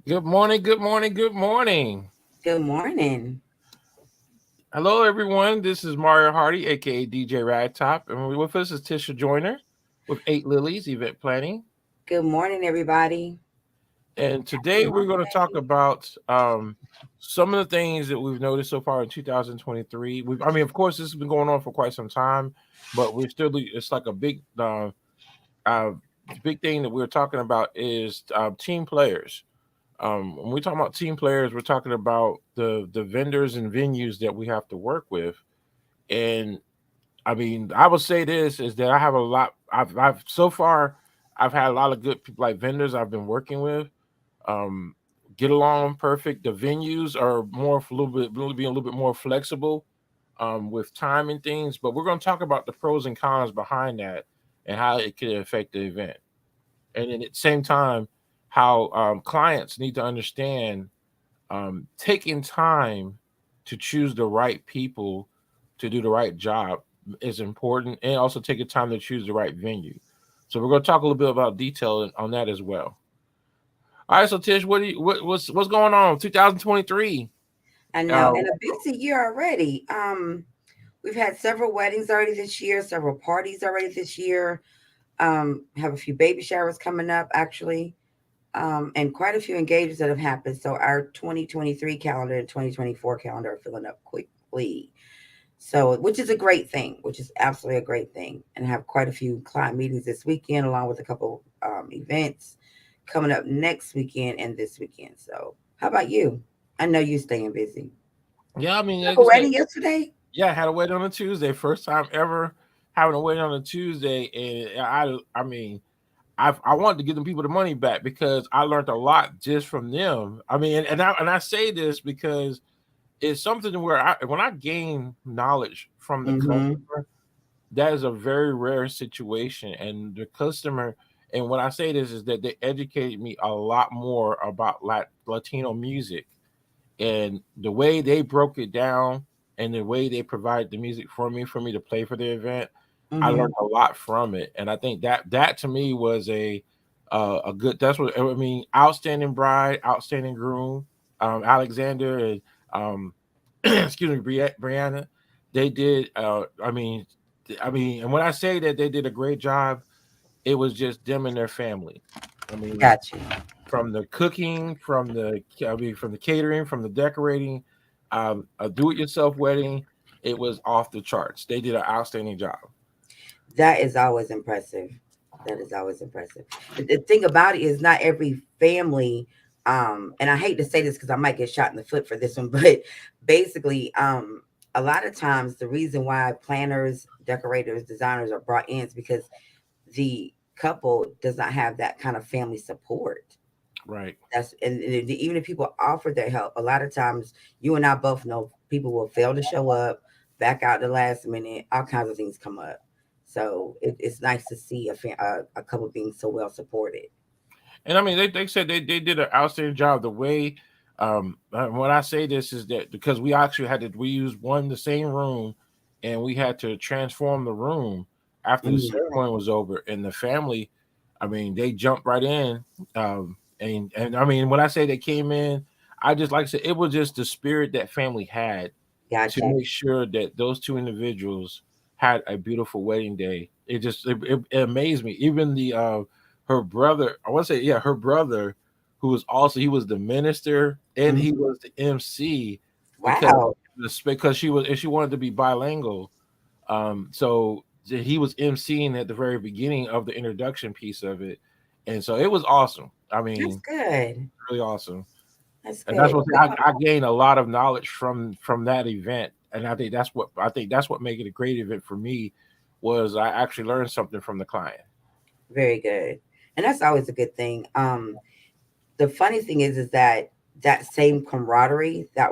Good morning, good morning, good morning. Good morning. Hello, everyone. This is Mario Hardy, aka DJ Ragtop, and with us is Tisha Joyner with Eight Lilies Event Planning. Good morning, everybody. And today we're going to talk about some of the things that we've noticed so far in 2023. Of course, this has been going on for quite some time, but it's like a uh, big thing that we're talking about is team players. When we talk about team players, we're talking about the vendors and venues that we have to work with. And I would say this is that I have a lot. I've so far I've had a lot of good people like vendors I've been working with. Um, get along perfect. The venues are more a little bit really being a little bit more flexible with time and things. But we're going to talk about the pros and cons behind that and how it could affect the event. And then at the same time, how clients need to understand taking time to choose the right people to do the right job is important, and also taking time to choose the right venue. So we're going to talk a little bit about detail on that as well. All right, so Tish, what's going on? 2023. I Uh, know, and a busy year already. We've had several weddings already this year, several parties already this year. Have a few baby showers coming up, actually, and quite a few engagements that have happened. So our 2023 calendar and 2024 calendar are filling up quickly. So, which is a great thing, which is absolutely a great thing, and have quite a few client meetings this weekend, along with a couple events coming up next weekend and this weekend. So, how about you? I know you staying busy. yeah, You like have I a said, wedding yesterday? yeah, I had a wedding on a Tuesday. First time ever having a wedding on a Tuesday, and I wanted to give them people the money back because I learned a lot just from them. And I say this because it's something where when I gain knowledge from the Mm-hmm. customer, that is a very rare situation. And the customer, and when I say this is that they educated me a lot more about Latino music and the way they broke it down and the way they provided the music for me to play for the event. I Mm-hmm. learned a lot from it, and I think that to me was a good. That's what I mean. Outstanding bride, outstanding groom, Alexander and excuse me, Brianna. They did. And when I say that they did a great job, it was just them and their family. I mean, Got you. from the cooking, from the catering, from the decorating, a do-it-yourself wedding, it was off the charts. They did an outstanding job. That is always impressive. That is always impressive. The thing about it is not every family, and I hate to say this because I might get shot in the foot for this one, but basically, a lot of times the reason why planners, decorators, designers are brought in is because the couple does not have that kind of family support. Right. And even if people offer their help, a lot of times you and I both know people will fail to show up, back out the last minute, all kinds of things come up. So it's nice to see a couple being so well supported. And I mean, they said they did an outstanding job. The way, when I say this is that because we actually we used the same room, and we had to transform the room after the Mm, ceremony was over, and the family, I mean, they jumped right in. And I mean, when I say they came in, I just like I said, it was just the spirit that family had got to you. make sure that those two individuals had a beautiful wedding day. It amazed me. Even the her brother, I want to say, yeah, her brother, who was also he was the minister and he Hmm. was the MC because Wow. she wanted to be bilingual. So he was emceeing at the very beginning of the introduction piece of it, and so it was awesome. I That's mean, good. really awesome. That's And that's good. what I gained a lot of knowledge from that event, and I think that's what made it a great event for me was I actually learned something from the client. Very good. And that's always a good thing. The funny thing is that that same camaraderie that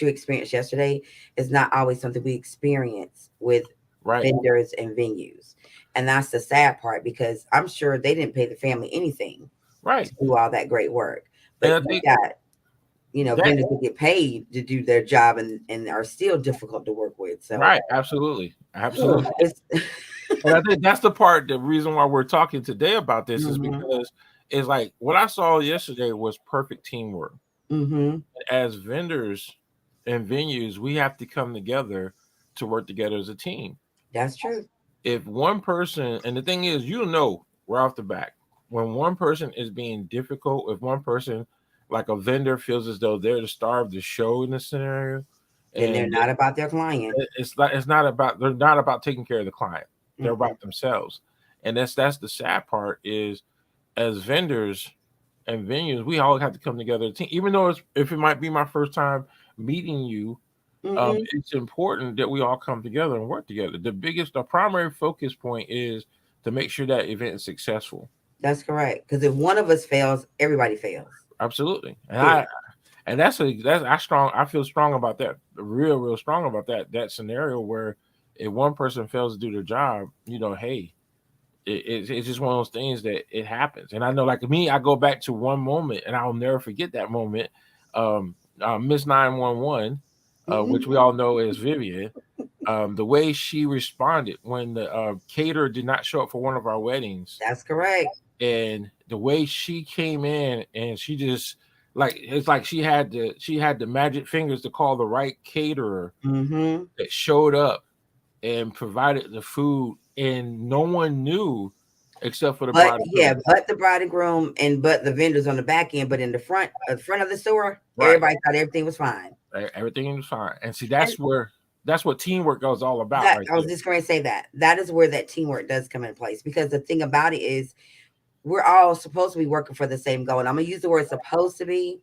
you experienced yesterday is not always something we experience with Right, vendors and venues. And that's the sad part because I'm sure they didn't pay the family anything to right, do all that great work. and But I you think got, that vendors that get paid to do their job and are still difficult to work with. So right, absolutely, absolutely. it's And I think that's the part, the reason why we're talking today about this is Mm-hmm. because it's like what I saw yesterday was perfect teamwork. Mm-hmm. As vendors and venues, we have to come together to work together as a team. That's true. If one person, and the thing is, you know, right off the back, when one person is being difficult, if one person, like a vendor, feels as though they're the star of the show in this scenario, Then they're and not about their client. it's not about, they're not about taking care of the client, they're Mm-mm. about themselves, and that's the sad part is as vendors and venues, we all have to come together as a team. Even though it's, if it might be my first time meeting you, Mm-hmm. it's important that we all come together and work together. The primary focus point is to make sure that event is successful. That's correct. Because if one of us fails, everybody fails. Absolutely, and Period. I strong. I feel strong about that. Real strong about that scenario where if one person fails to do their job, you know, hey, it's just one of those things that it happens. And I know, like me, I go back to one moment, and I'll never forget that moment. Miss 911, Mm-hmm. which we all know as Vivian, the way she responded when the caterer did not show up for one of our weddings, That's correct. and the way she came in and she just, like, it's like she had the magic fingers to call the right caterer Mm-hmm. that showed up and provided the food, and no one knew except for the But bride and yeah, groom. but the bride and groom and but the vendors on the back end, but in the front of the store, Right. everybody thought everything was fine. Everything was fine. And see, And that's what teamwork is all about that right I was there. just going to say that that is where that teamwork does come in place because the thing about it is we're all supposed to be working for the same goal. And I'm gonna use the word supposed to be,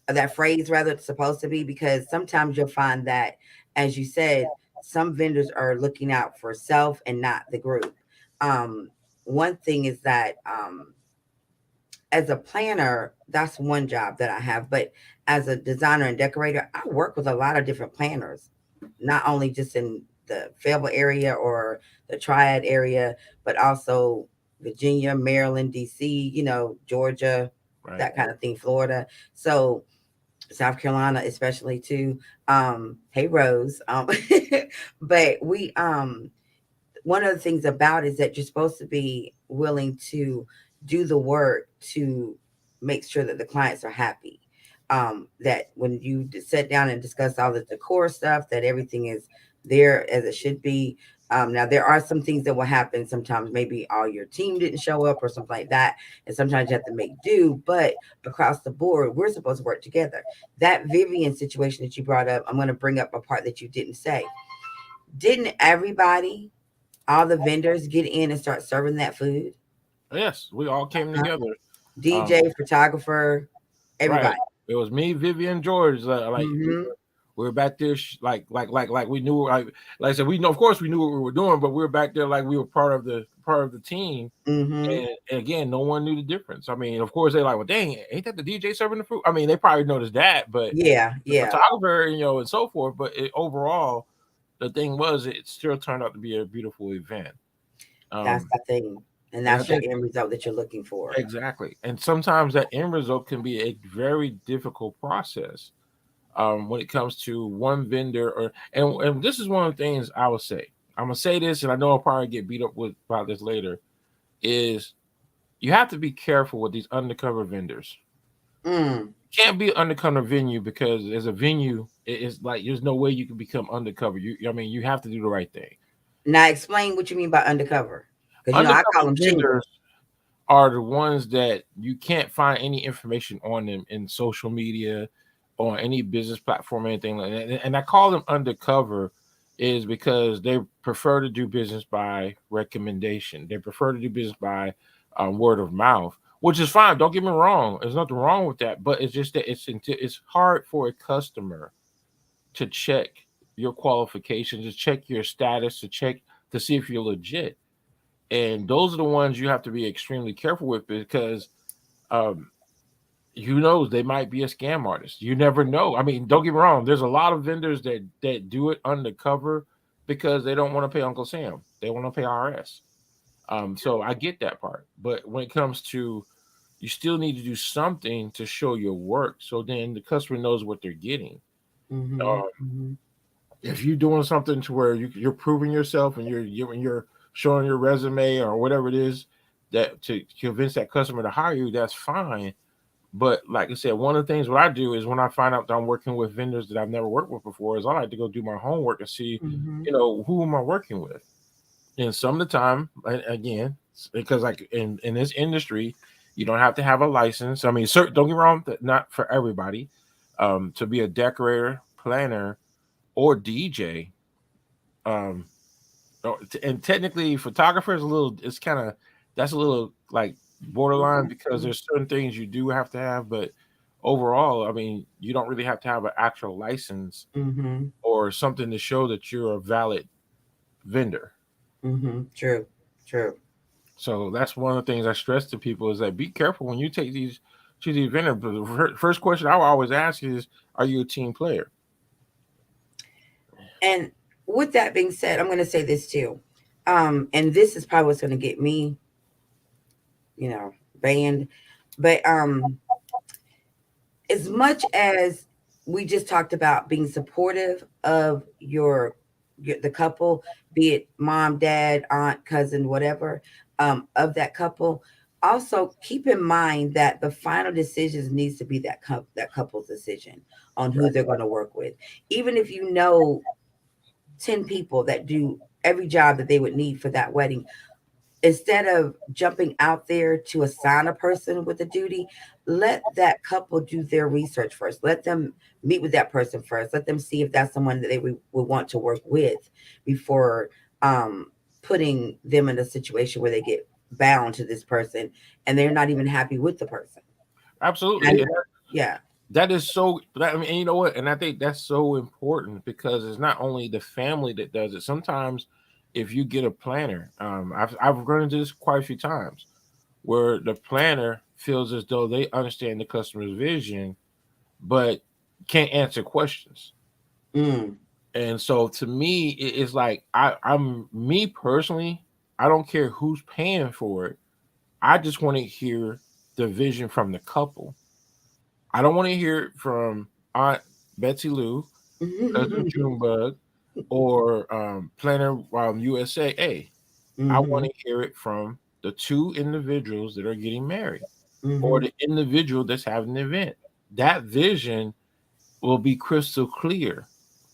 or that phrase rather, supposed to be, because sometimes you'll find that, as you said, some vendors are looking out for self and not the group. Um, One thing is that as a planner, that's one job that I have. But as a designer and decorator, I work with a lot of different planners, not only just in the Fayetteville area or the Triad area, but also Virginia, Maryland, DC, Georgia, Right. that kind of thing, Florida. So South Carolina, especially too. Hey Rose. But we one of the things about is that you're supposed to be willing to do the work to make sure that the clients are happy. That when you sit down and discuss all the decor stuff, that everything is there as it should be. Now there are some things that will happen. Sometimes maybe all your team didn't show up or something like that, and sometimes you have to make do. But across the board, we're supposed to work together. That Vivian situation that you brought up, I'm going to bring up a part that you didn't say. Didn't everybody, all the vendors get in and start serving that food? Yes, we all came Huh? together. DJ, Um, photographer, right. everybody. It was me, Vivian, George. Like Mm-hmm. we were back there, like we knew, like I said, we know, of course, we knew what we were doing, but we were back there like we were part of the team. Mm-hmm. And again, no one knew the difference. I mean, of course, they're like, well, dang, ain't that the DJ serving the food? I mean, they probably noticed that, but Yeah, the yeah. photographer, and so forth. But overall, the thing was, it still turned out to be a beautiful event. That's Um, the thing. And and I that's your think end result that you're looking for. exactly. And sometimes that end result can be a very difficult process when it comes to one vendor. And this is one of the things I would say. I'm gonna say this, and I know I'll probably get beat up with about this later. Is you have to be careful with these undercover vendors. Mm. Can't be an undercover venue because as a venue, it's like there's no way you can become undercover. I mean, you have to do the right thing. Now explain what you mean by undercover. Because I call Undercover them vendors shingles. are the ones that you can't find any information on them in social media or any business platform or anything like that. And I call them undercover is because they prefer to do business by recommendation. They prefer to do business by word of mouth, which is fine. Don't get me wrong. There's nothing wrong with that, but it's just that it's hard for a customer to check your qualifications, to check your status, to check to see if you're legit. And those are the ones you have to be extremely careful with because um, who knows, they might be a scam artist. You never know. I mean, don't get me wrong. There's a lot of vendors that do it undercover because they don't want to pay Uncle Sam. They want to pay IRS. So I get that part. But when it comes to you still need to do something to show your work, so then the customer knows what they're getting. Mm-hmm. Um, Mm-hmm. if you're doing something to where you're proving yourself and you're showing your resume or whatever it is that to convince that customer to hire you, that's fine. But like I said, one of the things what I do is when I find out that I'm working with vendors that I've never worked with before, is I like to go do my homework and see, Mm-hmm. who am I working with. And some of the time, again, because like in this industry, you don't have to have a license. I mean, certain, don't get me wrong, not for everybody. To be a decorator, planner, or DJ, um, and technically, photographer is a little. It's kind of that's a little like borderline because there's certain things you do have to have, but overall, I mean, you don't really have to have an actual license Mm-hmm. or something to show that you're a valid vendor. Mm-hmm. True. True. So that's one of the things I stress to people is that be careful when you take these to these vendors. But the first question I will always ask is, "Are you a team player?" And with that being said, I'm going to say this too. And this is probably what's going to get me, you know, banned. But as much as we just talked about being supportive of the couple, be it mom, dad, aunt, cousin, whatever, of that couple, also keep in mind that the final decisions needs to be that couple's decision on who Right. they're going to work with. Even if you know 10 people that do every job that they would need for that wedding, instead of jumping out there to assign a person with a duty, let that couple do their research first. Let them meet with that person first. Let them see if that's someone that they would want to work with before um, putting them in a situation where they get bound to this person and they're not even happy with the person. And Absolutely. yeah. That is so. I mean, and you know what? And I think that's so important because it's not only the family that does it. Sometimes, if you get a planner, I've run into this quite a few times, where the planner feels as though they understand the customer's vision, but can't answer questions. Mm, And so, to me, it's like I'm me personally. I don't care who's paying for it. I just want to hear the vision from the couple. I don't want to hear it from Aunt Betsy Lou, Cousin mm-hmm. Junebug, or Planner USA. I want to hear it from the two individuals that are getting married or Mm-hmm. the individual that's having the event. That vision will be crystal clear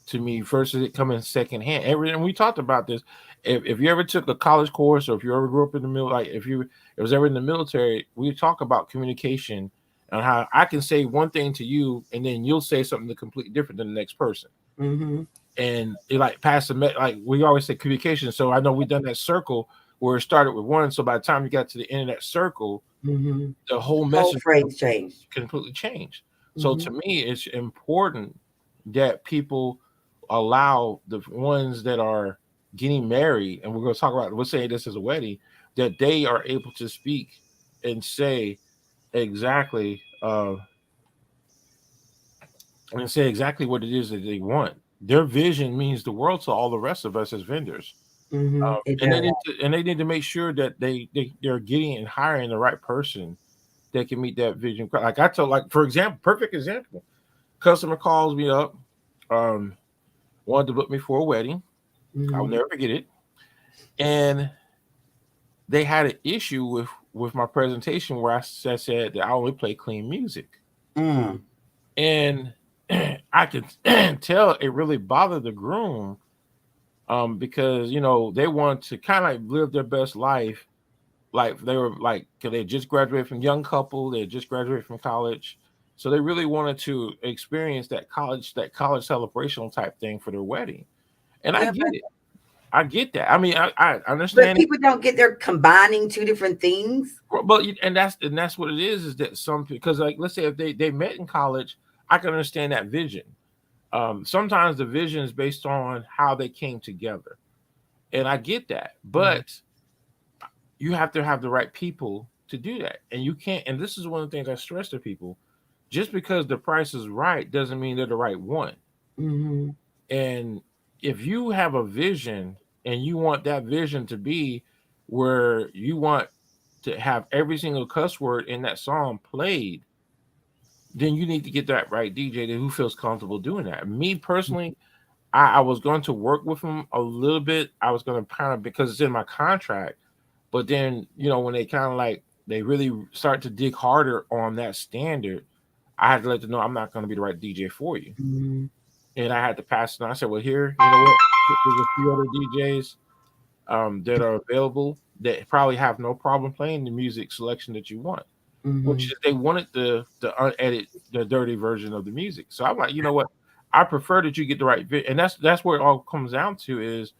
to me versus it coming secondhand. And we talked about this. If you ever took a college course or if you ever grew up in the middle, like if you it was ever in the military, we talk about communication and how I can say one thing to you and then you'll say something completely different than the next person. Mm-hmm. And it like passed like we always say communication. So I know we've done that circle where it started with one. So by the time you got to the end of that circle, Mm-hmm. the whole Whole message phrase changed. completely changed. So Mm-hmm. to me, it's important that people allow the ones that are getting married, and we're going to talk about, we'll say this as a wedding, that they are able to speak and say exactly, and say exactly what it is that they want. Their vision means the world to all the rest of us as vendors. Mm-hmm. It And they does. need to, and they need to make sure that they're getting and hiring the right person that can meet that vision. Like I told, like for example, perfect example. Customer calls me up, um, wanted to book me for a wedding. I'll Mm-hmm. never forget it. And they had an issue with my presentation where said that I only play clean music, Mm. and I could tell it really bothered the groom, because they want to kind of like live their best life, like they were like 'cause they just graduated from young couple, they just graduated from college, so they really wanted to experience that college celebration type thing for their wedding, and I Yeah, get it. I get that. I mean, I but understand it, people don't get they're combining two different things. but and that's what it is that some because like let's say if they met in college, I can understand that vision. Sometimes the vision is based on how they came together, and I get that, Mhm. but you have to have the right people to do that, and you can't. And this is one of the things I stress to people: just because the price is right doesn't mean they're the right one. Mhm. And if you have a vision and you want that vision to be where you want to have every single cuss word in that song played, then you need to get that right DJ who feels comfortable doing that. Me personally, I was going to work with them a little bit. I was going to kind of, because it's in my contract. But then, when they kind of like they really start to dig harder on that standard, I had to let them know I'm not going to be the right DJ for you, Mm-hmm. and I had to pass it on. I said, well, here, you know what? There's a few other DJs that are available that probably have no problem playing the music selection that you want, which Mm-hmm. is they wanted the unedited, the dirty version of the music. So I'm like, you know what? I prefer that you get the right and that's where it all comes down to is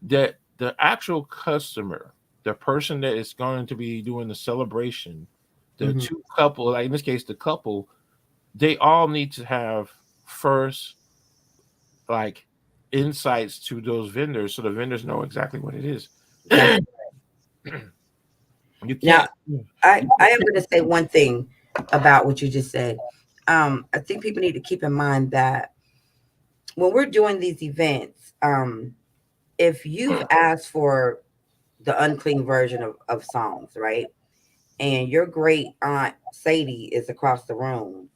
that the actual customer, the person that is going to be doing the celebration, the Mm-hmm. two couple, like in this case, the couple, they all need to have first like insights to those vendors so the vendors know exactly what it is. That's You now. can't. I am going to say one thing about what you just said. I think people need to keep in mind that when we're doing these events, if you've asked for the unclean version of songs, right? And your great aunt Sadie is across the room,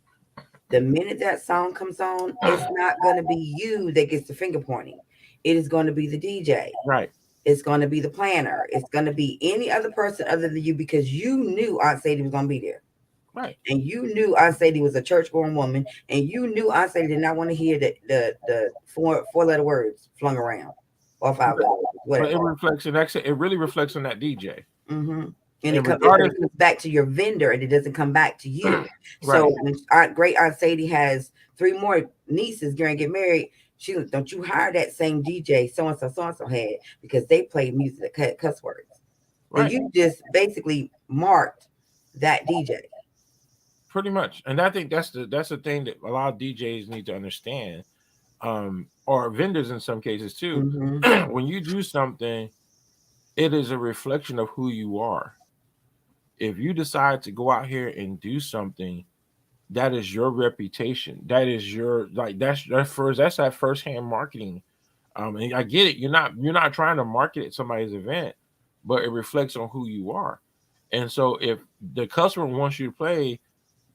the minute that song comes on, it's not going to be you that gets the finger pointing. It is going to be the DJ. Right, It's going to be the planner. It's going to be any other person other than you because you knew Aunt Sadie was going to be there. right, And you knew Aunt Sadie was a church going woman. And you knew Aunt Sadie did not want to hear the four letter words flung around or five but, letter words, but whatever. it reflects and actually it really reflects on that DJ. Mm-hmm. And And it regardless, comes back to your vendor, and it doesn't come back to you. right, So when great Aunt Sadie has three more nieces going to get married, she don't you hire that same DJ so and so had because they play music that cut cuss words, and right, you just basically marked that DJ. pretty much. And I think that's the thing that a lot of DJs need to understand, or vendors in some cases too. Mm-hmm. When you do something, it is a reflection of who you are. If you decide to go out here and do something, that is your reputation. That is your like that's that first hand marketing. And I get it. You're not trying to market at somebody's event, but it reflects on who you are. And so if the customer wants you to play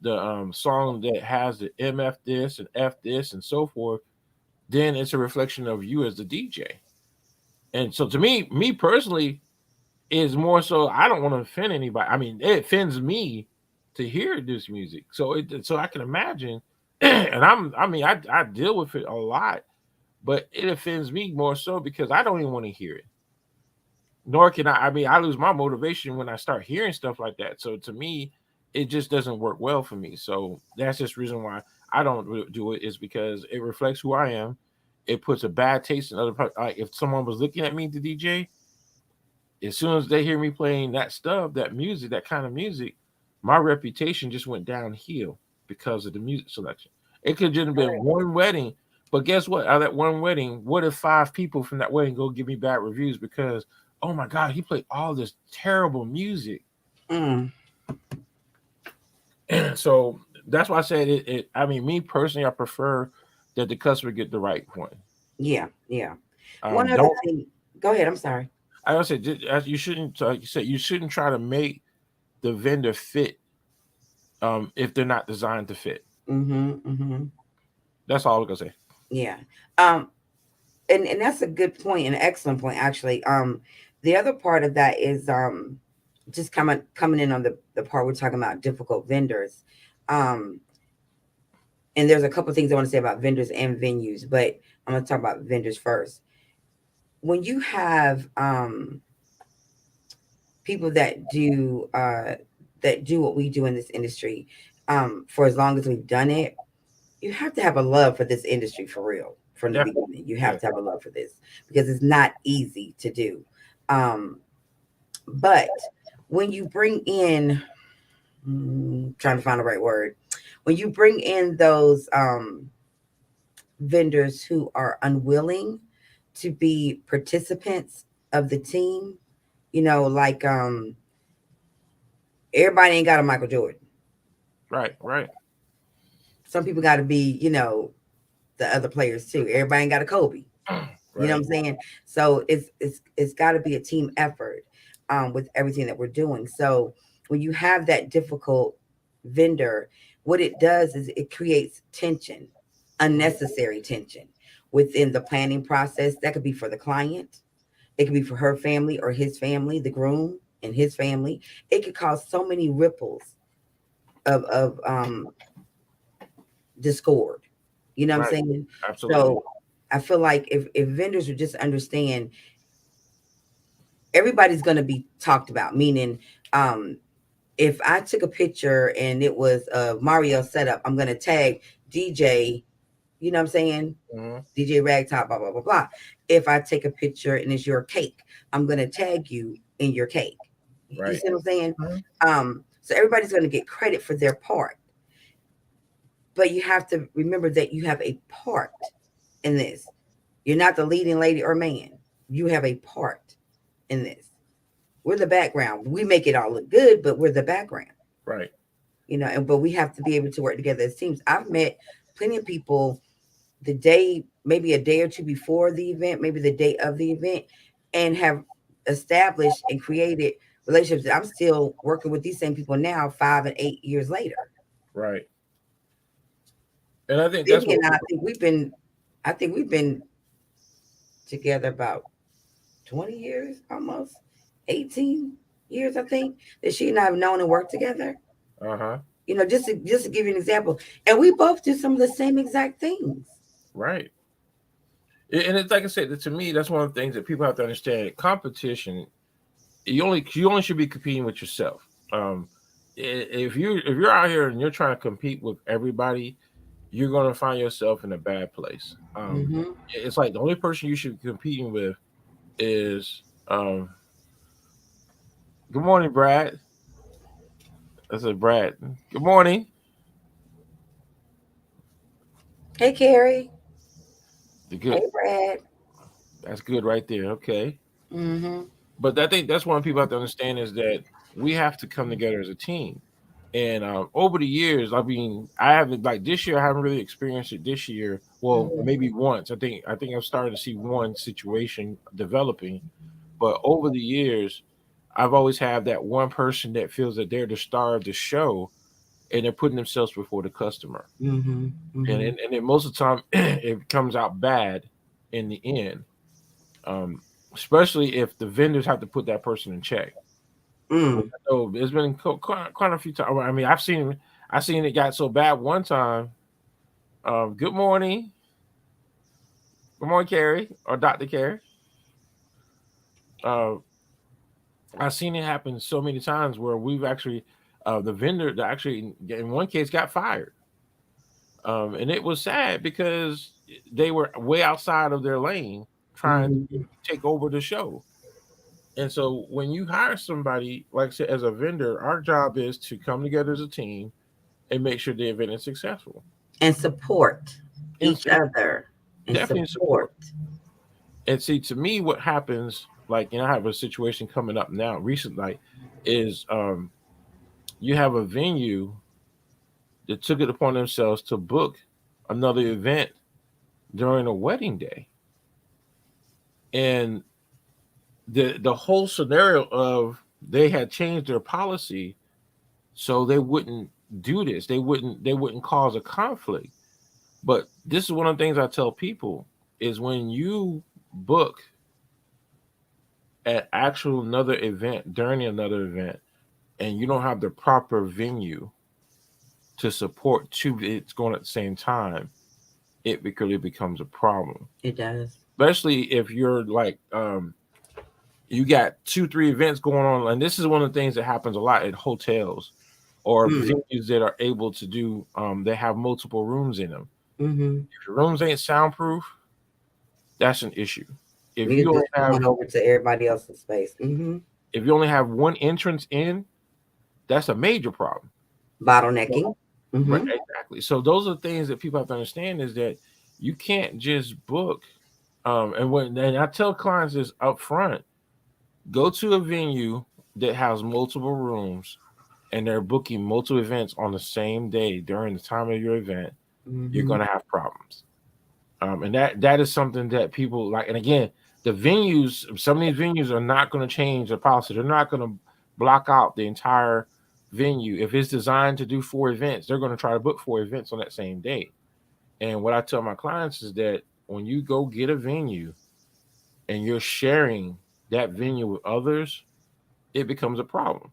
the song that has the MF this and F this and so forth, then it's a reflection of you as the DJ. And so to me personally, is more so I don't want to offend anybody. I mean, it offends me to hear this music. So I can imagine, and I deal with it a lot, but it offends me more so because I don't even want to hear it. Nor can I. I mean, I lose my motivation when I start hearing stuff like that. So to me, it just doesn't work well for me. So that's just the reason why I don't do it is because it reflects who I am. It puts a bad taste in other people. Like if someone was looking at me to DJ, as soon as they hear me playing that stuff, that music, that kind of music, my reputation just went downhill because of the music selection. It could just have been one wedding, but guess what? Out of that one wedding, what if 5 people from that wedding go give me bad reviews because, oh my God, he played all this terrible music? Mm. So that's why I said it. I mean, me personally, I prefer that the customer get the right one. Yeah, yeah. One other Don't thing. Go ahead. I'm sorry. I also said you shouldn't like you said you shouldn't try to make the vendor fit if they're not designed to fit. Mm-hmm. Mm-hmm. That's all I'm gonna say. Yeah. Um, and that's a good point, an excellent point actually. The other part of that is just coming in on the part we're talking about difficult vendors. Um, and there's a couple things I want to say about vendors and venues, but I'm going to talk about vendors first. When you have people that do what we do in this industry for as long as we've done it, you have to have a love for this industry for real from the Definitely. beginning. You Yeah. have to have a love for this because it's not easy to do. Um, but when you bring in, trying to find the right word, when you bring in those vendors who are unwilling to be participants of the team, like everybody ain't got a Michael Jordan. Right. Right. Some people got to be, the other players too. Everybody ain't got a Kobe. You know Right. what I'm saying? So it's got to be a team effort with everything that we're doing. So when you have that difficult vendor, what it does is it creates tension, unnecessary tension. within the planning process. That could be for the client. It could be for her family or his family, the groom and his family. It could cause so many ripples of discord. You know what I'm Right. saying? Absolutely. So I feel like if vendors would just understand everybody's going to be talked about, meaning um if I took a picture and it was a Mario setup, I'm going to tag DJ, you know what I'm saying? Mm-hmm. DJ Ragtop, blah, blah, blah, blah. If I take a picture and it's your cake, I'm going to tag you in your cake. You Right. see what I'm saying? Mhm. So everybody's going to get credit for their part. But you have to remember that you have a part in this. You're not the leading lady or man. You have a part in this. We're the background. We make it all look good, but we're the background. Right. And but we have to be able to work together as teams. I've met plenty of people the day, maybe a day or two before the event, maybe the day of the event, and have established and created relationships that I'm still working with these same people now, 5 and 8 years later. Right. And I think that's Vivi what. and I think we've been together about 20 years, almost 18 years, I think, that she and I have known and worked together. Uh-huh. Just to give you an example. And we both do some of the same exact things. Right. And it's like I said, to me, that's one of the things that people have to understand. Competition, you only should be competing with yourself. Um, if you're out here and you're trying to compete with everybody, you're going to find yourself in a bad place. Mm-hmm. It's like the only person you should be competing with is good morning, Brad. I said, Brad. Good morning. Hey, Carrie. The good. Hey, Brad. That's good right there. Okay. Mm-hmm. But I think that's one people have to understand is that we have to come together as a team. And over the years, I mean, I haven't like this year. I haven't really experienced it this year. Well, Mm-hmm. maybe once. I think I've started to see one situation developing. But over the years, I've always had that one person that feels that they're the star of the show, and they're putting themselves before the customer. Mm-hmm. And Mm-hmm. and then most of the time, it comes out bad in the end. Um, Especially if the vendors have to put that person in check. Mm. So there's been quite a few times. I mean, I've seen it got so bad one time. Good morning, Carrie or Doctor Carrie. Uh, I've seen it happen so many times where we've actually, the vendor that actually in one case got fired, and it was sad because they were way outside of their lane trying to Mm-hmm. take over the show. And so when you hire somebody, like I said, as a vendor, our job is to come together as a team and make sure the event is successful. And support each And other and definitely support. support. And see, to me, what happens, like, I have a situation coming up now, recent, like, is you have a venue that took it upon themselves to book another event during a wedding day, and the whole scenario of they had changed their policy so they wouldn't do this, they wouldn't cause a conflict. But this is one of the things I tell people is when you book an actual another event during another event and you don't have the proper venue to support two it's going at the same time, it really becomes a problem. It does. Especially if you're like you got 2 3 events going on, and this is one of the things that happens a lot at hotels or Mm. venues that are able to do they have multiple rooms in them. Mm-hmm. If your rooms ain't soundproof, that's an issue. If We're you only just have going over to everybody else's space. Mm-hmm. if you only have one entrance in, that's a major problem. Bottlenecking. Right, Mm-hmm. exactly. So those are things that people have to understand is that you can't just book. And I tell clients this up front: go to a venue that has multiple rooms and they're booking multiple events on the same day during the time of your event. You're Mm-hmm. going to have problems. And that is something that people like. And again, the venues, some of these venues are not going to change their policy. They're not going to block out the entire venue. If it's designed to do 4 events, they're going to try to book 4 events on that same day. And what I tell my clients is that when you go get a venue and you're sharing that venue with others, it becomes a problem.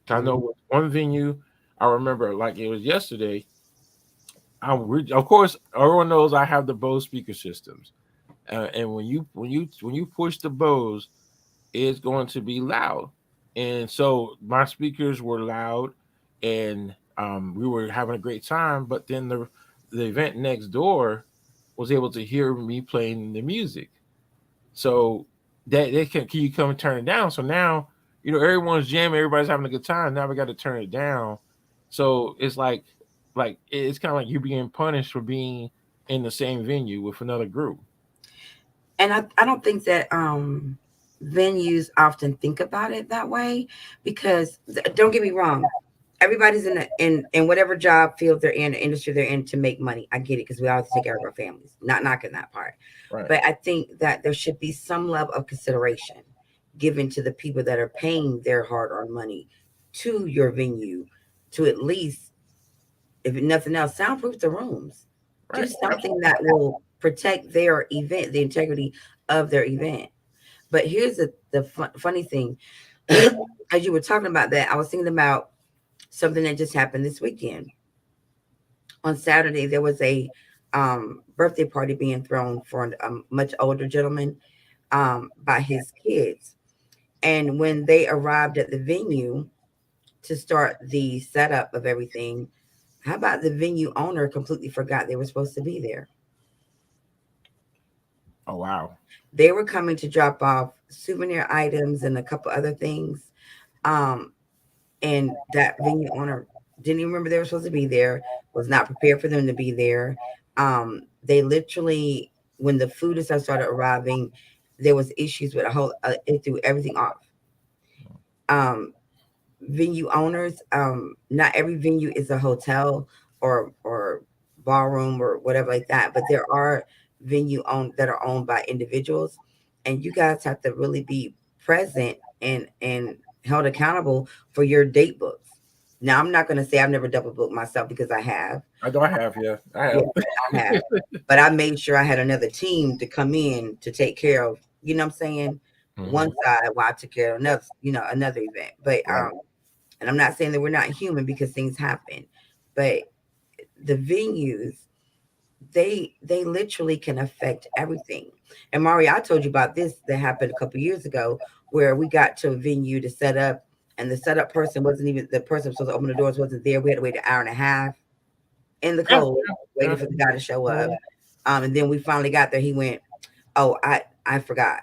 I know Mhm. with one venue, I remember like it was yesterday. Of course, everyone knows I have the Bose speaker systems, and when you push the Bose, it's going to be loud, and so my speakers were loud, and we were having a great time. But then the event next door was able to hear me playing the music, so that they can you come and turn it down. So now everyone's jamming, everybody's having a good time. Now we got to turn it down. So it's like it's kind of like you being punished for being in the same venue with another group. And I don't think that venues often think about it that way because don't get me wrong, everybody's in whatever job field they're in, the industry they're in to make money. I get it because we always take care of our families. Not knocking that part, Right. but I think that there should be some level of consideration given to the people that are paying their hard-earned money to your venue to at least, if nothing else, soundproof the rooms. Do Right. something Absolutely. that will protect their event, the integrity of their event. But here's the funny thing. As you were talking about that, I was thinking about something that just happened this weekend. On Saturday, there was a birthday party being thrown for a much older gentleman by his kids. And when they arrived at the venue to start the setup of everything, how about the venue owner completely forgot they were supposed to be there? Oh wow. They were coming to drop off souvenir items and a couple other things. Um, and that venue owner didn't even remember they were supposed to be there, was not prepared for them to be there. They literally, when the food and stuff started arriving, there was issues with a whole, it threw everything off. Um, Venue owners, not every venue is a hotel or ballroom or whatever like that, but there are venue owned that are owned by individuals, and you guys have to really be present and held accountable for your date books. Now, I'm not going to say I've never double booked myself because I have. I know I have. Yeah, I Yeah, have. I have. But I made sure I had another team to come in to take care of, you know what I'm saying? One Hmm. side while I took care of another, another event. But Right. and I'm not saying that we're not human because things happen, but the venues, they literally can affect everything. And Mario, I told you about this that happened a couple years ago where we got to a venue to set up, and the setup person wasn't even the person supposed to open the doors wasn't there. We had to wait an hour and a half in the Yeah. cold Yeah. waiting for the guy to show up. Yeah. And then we finally got there. He went, "Oh, I forgot."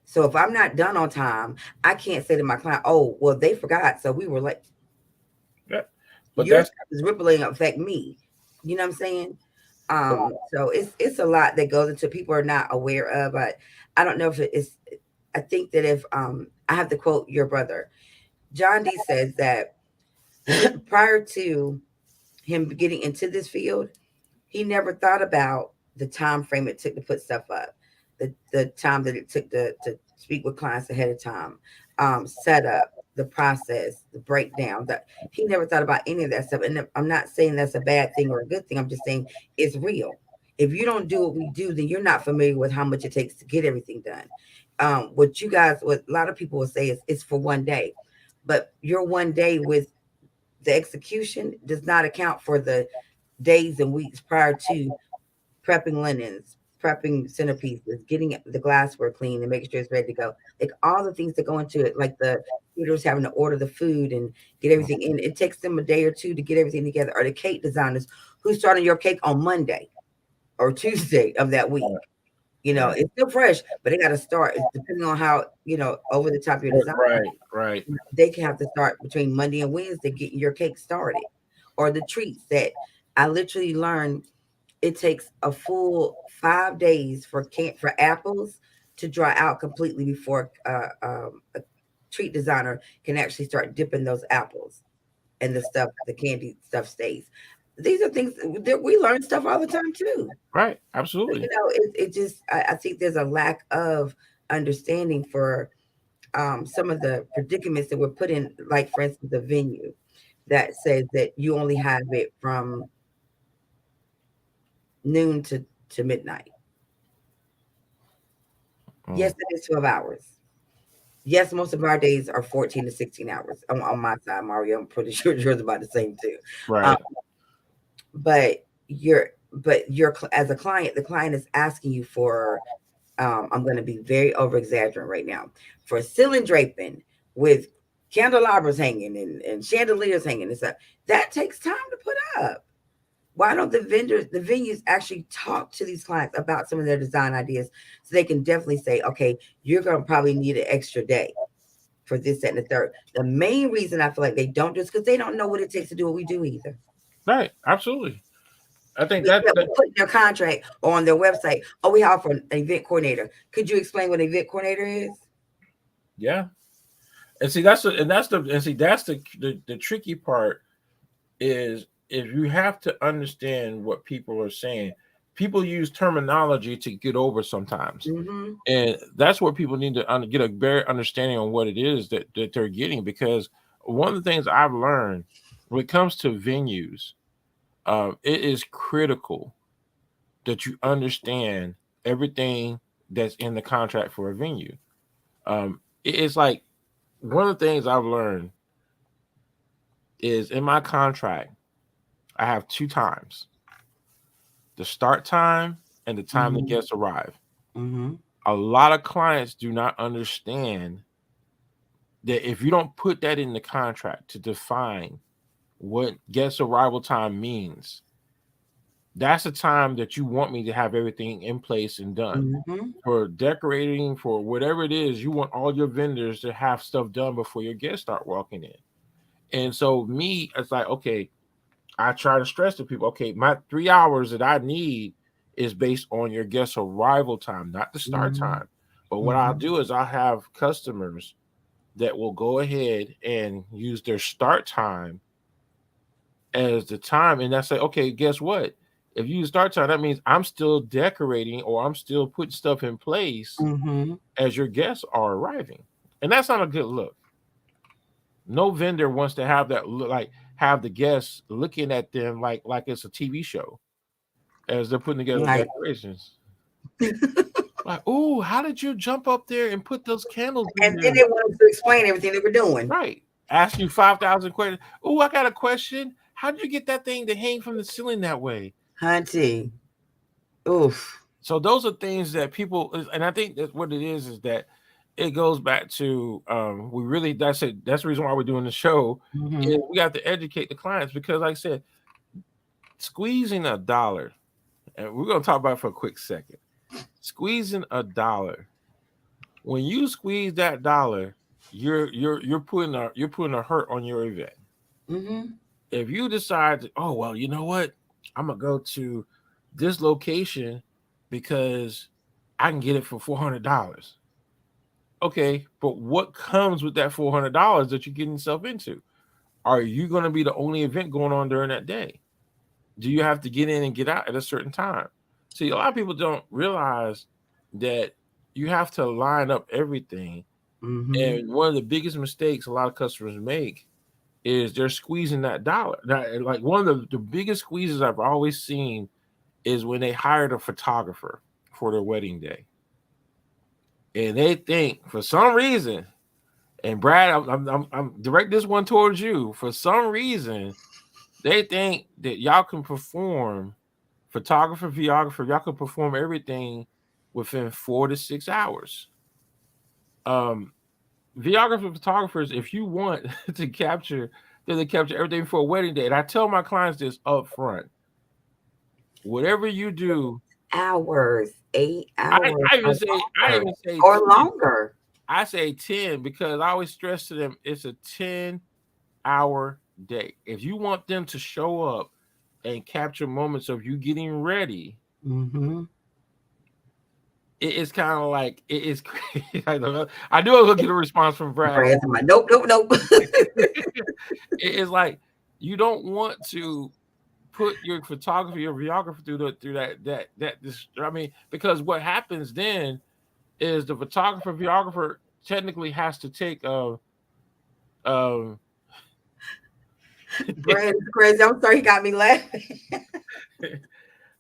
So if I'm not done on time, I can't say to my client, "Oh, well, they forgot, so we were like." Yeah. But Your that's stuff is rippling affect me. You know what I'm saying? but So it's a lot that goes into people are not aware of. I don't know if it's. I think that if I have to quote your brother, John D says that prior to him getting into this field, he never thought about the time frame it took to put stuff up, the time that it took to speak with clients ahead of time, set up, the process, the breakdown. That he never thought about any of that stuff. And I'm not saying that's a bad thing or a good thing. I'm just saying it's real. If you don't do what we do, then you're not familiar with how much it takes to get everything done. What a lot of people will say is it's for one day, but your one day with the execution does not account for the days and weeks prior to prepping linens, prepping centerpieces, getting the glassware clean and making sure it's ready to go. Like all the things that go into it, like the caterers having to order the food and get everything in. It takes them a day or two to get everything together. Or the cake designers who's starting your cake on Monday or Tuesday of that week. right. It's still fresh, but they got to start. It's depending on how over the top your design. Right. Right. They can have to start between Monday and Wednesday getting your cake started, or the treats that I literally learned it takes a full 5 days for apples to dry out completely before a treat designer can actually start dipping those apples and the candy stuff stays. These are things that we learn stuff all the time too. Right. But, Absolutely. it just I think there's a lack of understanding for some of the predicaments that we're put in, like for instance, the venue that says that you only have it from noon to midnight. Mm. Yes, it is 12 hours. Yes, most of our days are 14 to 16 hours on my side, Mario. I'm pretty sure yours about the same too. Um, Right. but you're as a client, the client is asking you for I'm going to be very over exaggerating right now, for ceiling draping with candelabras hanging and chandeliers hanging and stuff. That takes time to put up. Why don't the venues actually talk to these clients about some of their design ideas so they can definitely say, okay, you're going to probably need an extra day for this, that, and the third. The main reason I feel like they don't do is because they don't know what it takes to do what we do either. Right. Absolutely. I think We that, yeah, we that put in their contract or on their website, oh, we have an event coordinator. Could you explain what an event coordinator is? yeah. And see that's the tricky part is if you have to understand what people are saying. People use terminology to get over sometimes. Mm-hmm. And that's where people need to get a better understanding on what it is that they're getting. Because one of the things I've learned when it comes to venues, it is critical that you understand everything that's in the contract for a venue. It's like one of the things I've learned is in my contract, I have two times: the start time and the time the Mm-hmm. guests arrive. Mm-hmm. A lot of clients do not understand that if you don't put that in the contract to define what guest arrival time means, that's the time that you want me to have everything in place and done. Mm-hmm. For decorating, for whatever it is, you want all your vendors to have stuff done before your guests start walking in. And so me, it's like, okay, I try to stress to people, okay, my 3 hours that I need is based on your guest arrival time, not the start Mm-hmm. time. But what I'll Mm-hmm. do is I'll have customers that will go ahead and use their start time as the time. And I say, okay, guess what? If you use start time, that means I'm still decorating or I'm still putting stuff in place Mm-hmm. as your guests are arriving. And that's not a good look. No vendor wants to have that look, like have the guests looking at them like it's a TV show as they're putting together Like, decorations. Like, oh, how did you jump up there and put those candles in and then there? they wanted to explain everything they were doing. Right. Ask you 5,000 questions. Oh, I got a question. How did you get that thing to hang from the ceiling that way? Hunty. Oof. So those are things that people, and I think that what it is that it goes back to we really that's it. That's the reason why we're doing the show. Mm-hmm. Is we have to educate the clients because, like I said, squeezing a dollar, and we're going to talk about it for a quick second. Squeezing a dollar. When you squeeze that dollar, you're putting a hurt on your event. Mm-hmm. If you decide to, oh well, you know what, I'm gonna go to this location because I can get it for $400. Okay, but what comes with that $400 that you're getting yourself into? Are you going to be the only event going on during that day? Do you have to get in and get out at a certain time? See, a lot of people don't realize that you have to line up everything. Mm-hmm. And one of the biggest mistakes a lot of customers make is they're squeezing that dollar. Now, like one of the biggest squeezes I've always seen is when they hired a photographer for their wedding day. And they think for some reason, and Brad, I'm direct this one towards you. For some reason, they think that y'all can perform photographer, videographer, y'all can perform everything within 4 to 6 hours. Um, Videographers, photographers, if you want to capture, then they capture everything for a wedding day. And I tell my clients this up front. Whatever you do, Hours, eight I, hours I or even say I longer. even say Or 10. longer. I say 10 because I always stress to them it's a 10-hour day. If you want them to show up and capture moments of you getting ready, Mm-hmm. it's kind of like it is crazy. I know. I knew I was gonna get a response from Brad. Brad's like, nope, nope, nope. It's like you don't want to put your photography or videographer through that this. I mean, because what happens then is the photographer videographer technically has to take um Brad is crazy. I'm sorry he got me laughing.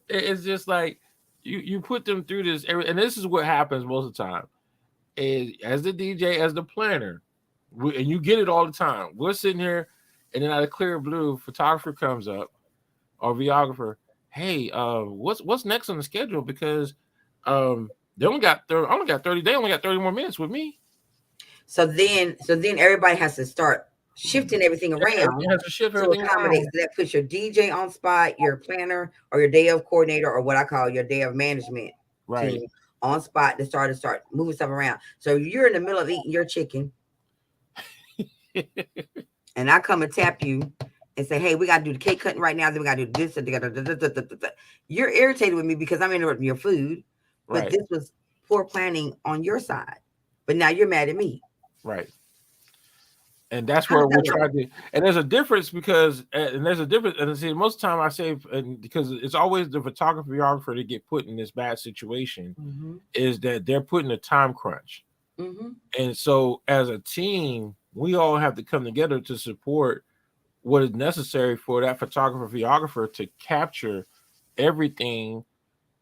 it's just like you put them through this, and this is what happens most of the time. Is as the DJ, as the planner, and you get it all the time. We're sitting here, and then out of clear blue, photographer comes up or videographer. Hey, what's next on the schedule? Because they only got 30, I only got 30. They only got 30 more minutes with me. So then everybody has to start shifting everything Yeah, around everything has to shift to everything accommodate. around. So that puts your DJ on spot, your planner or your day of coordinator, or what I call your day of management Right. team on spot to start moving stuff around. So you're in the middle of eating your chicken, and I come and tap you and say, "Hey, we got to do the cake cutting right now. Then we got to do this." You're irritated with me because I'm interrupting your food, but Right. this was poor planning on your side. But now you're mad at me. Right. And that's How does where we're that work? trying to. And there's a difference because, and there's a difference. And see, most of the time I say, and because it's always the photographer, videographer that get put in this bad situation, Mm-hmm. is that they're put in a time crunch. Mm-hmm. And so, as a team, we all have to come together to support what is necessary for that photographer, videographer to capture everything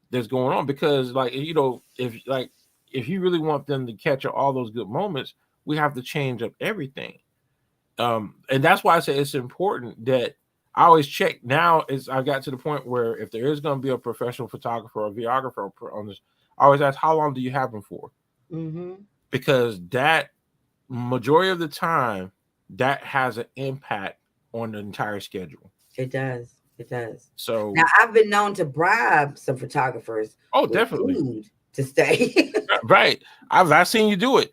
that's going on. Because, like, if you really want them to capture all those good moments, we have to change up everything. And that's why I say it's important that I always check. Now is I got to the point where if there is going to be a professional photographer or videographer on this, I always ask, how long do you have them for? Mm-hmm. Because that majority of the time, that has an impact on the entire schedule. It does. It does. Now So, I've been known to bribe some photographers oh, with definitely. food to stay. Right. I've seen you do it.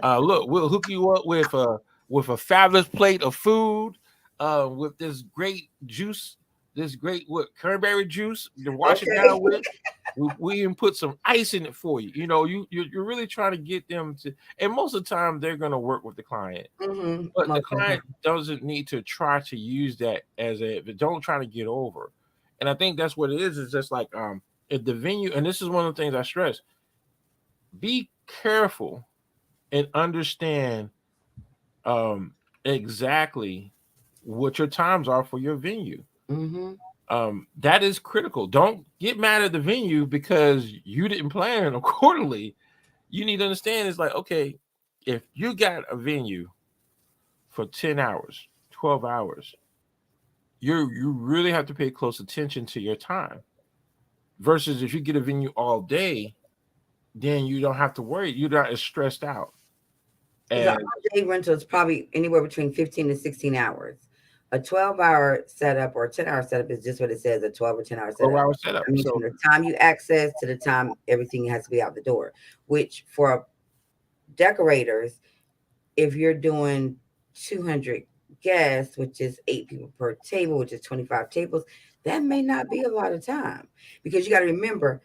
Look, we'll hook you up with a fabulous plate of food, with this great juice, this great what cranberry juice to wash it Okay. down with. We even put some ice in it for you. You know, you're really trying to get them to, and most of the time they're going to work with the client, Mm-hmm. but the Most of the client time. doesn't need to try to use that as a. Don't try to get over, and I think that's what it is. It's just like if the venue, and this is one of the things I stress: be careful and understand um, exactly what your times are for your venue. Mm-hmm. That is critical. Don't get mad at the venue because you didn't plan accordingly. You need to understand it's like, okay, if you got a venue for 10 hours, 12 hours, you really have to pay close attention to your time. Versus if you get a venue all day, then you don't have to worry. You're not as stressed out. Because an And all-day rental is probably anywhere between 15 to 16 hours. A 12-hour setup or a 10-hour setup is just what it says, a 12 or 10-hour 12 setup. hour setup. I mean, So from the time you access to the time everything has to be out the door, which for decorators, if you're doing 200 guests, which is 8 people per table, which is 25 tables, that may not be a lot of time because you got to remember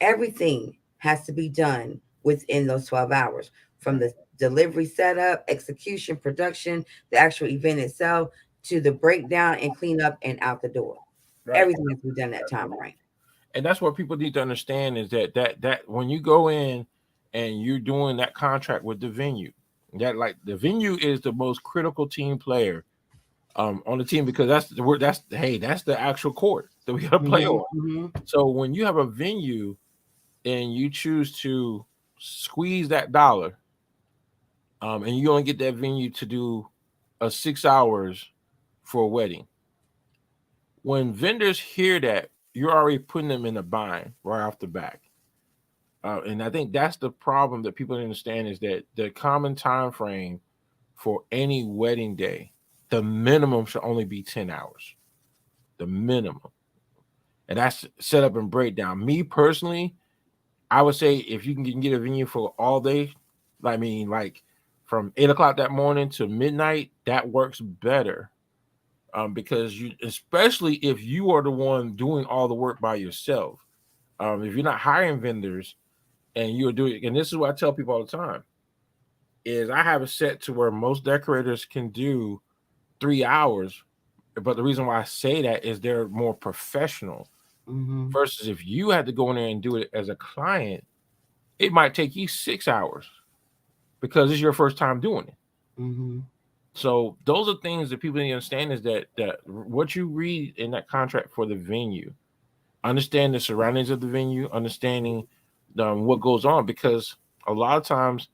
everything has to be done within those 12 hours from the delivery setup, execution, production, the actual event itself, to the breakdown and cleanup and out the door. right. Everything has to be done that time frame. And that's what people need to understand is that when you go in and you're doing that contract with the venue, that like the venue is the most critical team player on the team because that's the word that's hey that's the actual court that we got to play Mm-hmm, on. mm-hmm. So when you have a venue and you choose to squeeze that dollar, and you only get that venue to do a 6 hours for a wedding, when vendors hear that, you're already putting them in a bind right off the back. And I think that's the problem that people don't understand is that the common time frame for any wedding day, the minimum should only be 10 hours. The minimum. And that's set up and breakdown. Me personally, I would say if you can get a venue for all day, I mean, like from 8 o'clock that morning to midnight, that works better. Because you, especially if you are the one doing all the work by yourself, if you're not hiring vendors and you're doing, and this is what I tell people all the time, is I have it set to where most decorators can do 3 hours. But the reason why I say that is they're more professional. Mm-hmm. Versus if you had to go in there and do it as a client, it might take you 6 hours because it's your first time doing it. Mm-hmm. So those are things that people need to understand is that what you read in that contract for the venue understand the surroundings of the venue, understanding what goes on. Because a lot of times,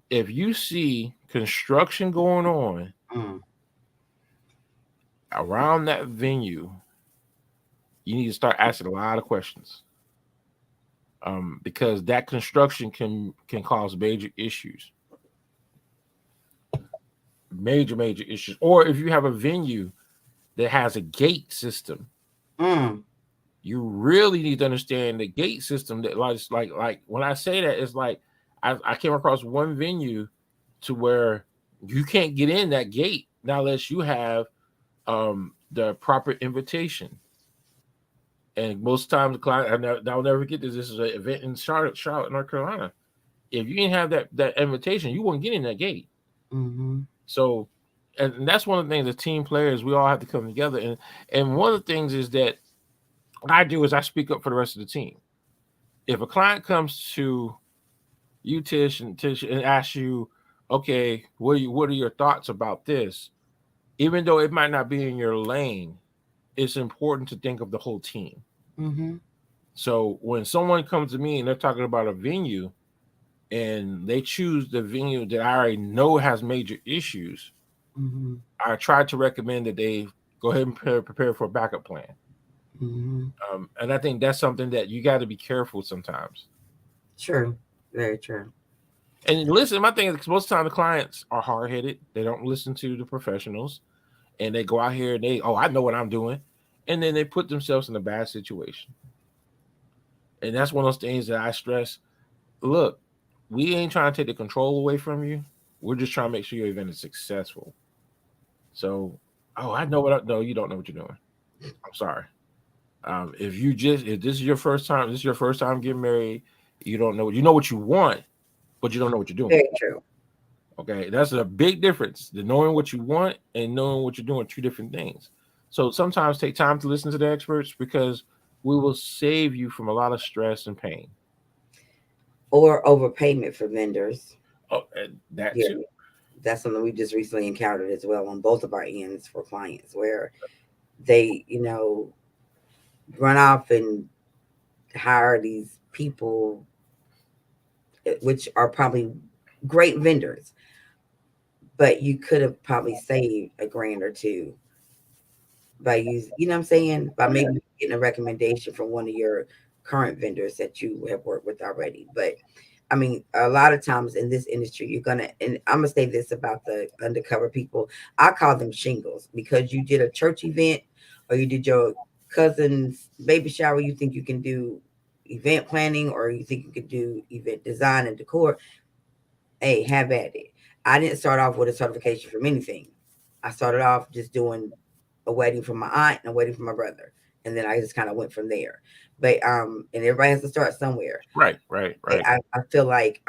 if you see construction going on Mm. around that venue, you need to start asking a lot of questions, because that construction can cause major issues. Or if you have a venue that has a gate system, Mm. you really need to understand the gate system. That like when I say that, it's like I came across one venue to where you can't get in that gate now unless you have the proper invitation. And most times the client, I'll never forget this. This is an event in Charlotte, North Carolina. If you didn't have that invitation, you wouldn't get in that gate. Mm-hmm. So, and that's one of the things as team players, we all have to come together. And one of the things is that what I do is I speak up for the rest of the team. If a client comes to you, Tish, and asks you, okay, what are your thoughts about this? Even though it might not be in your lane, it's important to think of the whole team. Mm-hmm. So when someone comes to me and they're talking about a venue and they choose the venue that I already know has major issues, Mm-hmm. I try to recommend that they go ahead and prepare for a backup plan. Mm-hmm. And I think that's something that you got to be careful sometimes. True. Very true. And listen, my thing is most of the time the clients are hard headed. They don't listen to the professionals, and they go out here and I know what I'm doing, and then they put themselves in a bad situation. And that's one of those things that I stress. Look, we ain't trying to take the control away from you. We're just trying to make sure your event is successful. So, I know what I no, you don't know what you're doing. I'm sorry. If this is your first time, this is your first time getting married, you don't know you know what you want, but you don't know what you're doing. Very true. Okay, that's a big difference. The knowing what you want and knowing what you're doing are two different things. So sometimes take time to listen to the experts because we will save you from a lot of stress and pain. Or overpayment for vendors. Oh, and that Yeah, too. that's something we just recently encountered as well on both of our ends for clients where they, run off and hire these people, which are probably great vendors, but you could have probably saved a grand or two by using, you know what I'm saying? By Oh yeah. maybe getting a recommendation from one of your current vendors that you have worked with already. But I mean, a lot of times in this industry, and I'm gonna say this about the undercover people. I call them shingles because you did a church event or you did your cousin's baby shower. You think you can do event planning or you think you could do event design and decor. Hey, have at it. I didn't start off with a certification from anything. I started off just doing a wedding for my aunt and a wedding for my brother, and then I just kind of went from there. But and everybody has to start somewhere. Right, right, But right. I feel like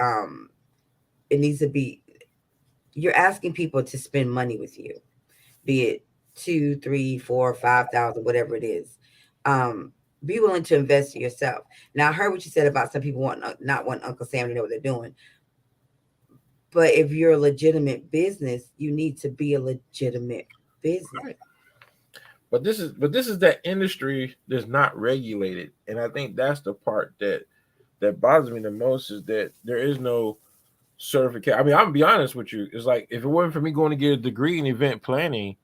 it needs to be you're asking people to spend money with you, be it two, three, four, 5,000, whatever it is. Um, be willing to invest in yourself. Now, I heard what you said about some people not want Uncle Sam to know what they're doing. But if you're a legitimate business, you need to be a legitimate business. Right. But this is that industry that's not regulated. And I think that's the part that bothers me the most is that there is no certification. I mean, I'm gonna be honest with you. It's like if it wasn't for me going to get a degree in event planning,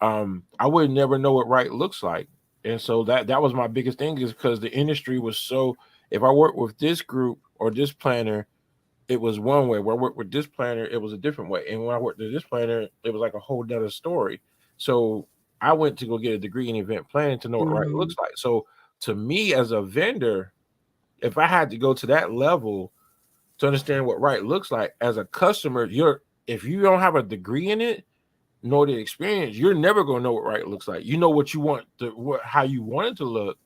I would never know what right looks like. And so that was my biggest thing is because the industry was so. If I worked with this group or this planner, it was one way. Where I worked with this planner, it was a different way. And when I worked with this planner, it was like a whole nother story. So I went to go get a degree in event planning to know what right Mm-hmm. looks like. So to me as a vendor, if I had to go to that level to understand what right looks like as a customer, if you don't have a degree in it, nor the experience, you're never gonna know what right looks like. You know what you want how you want it to look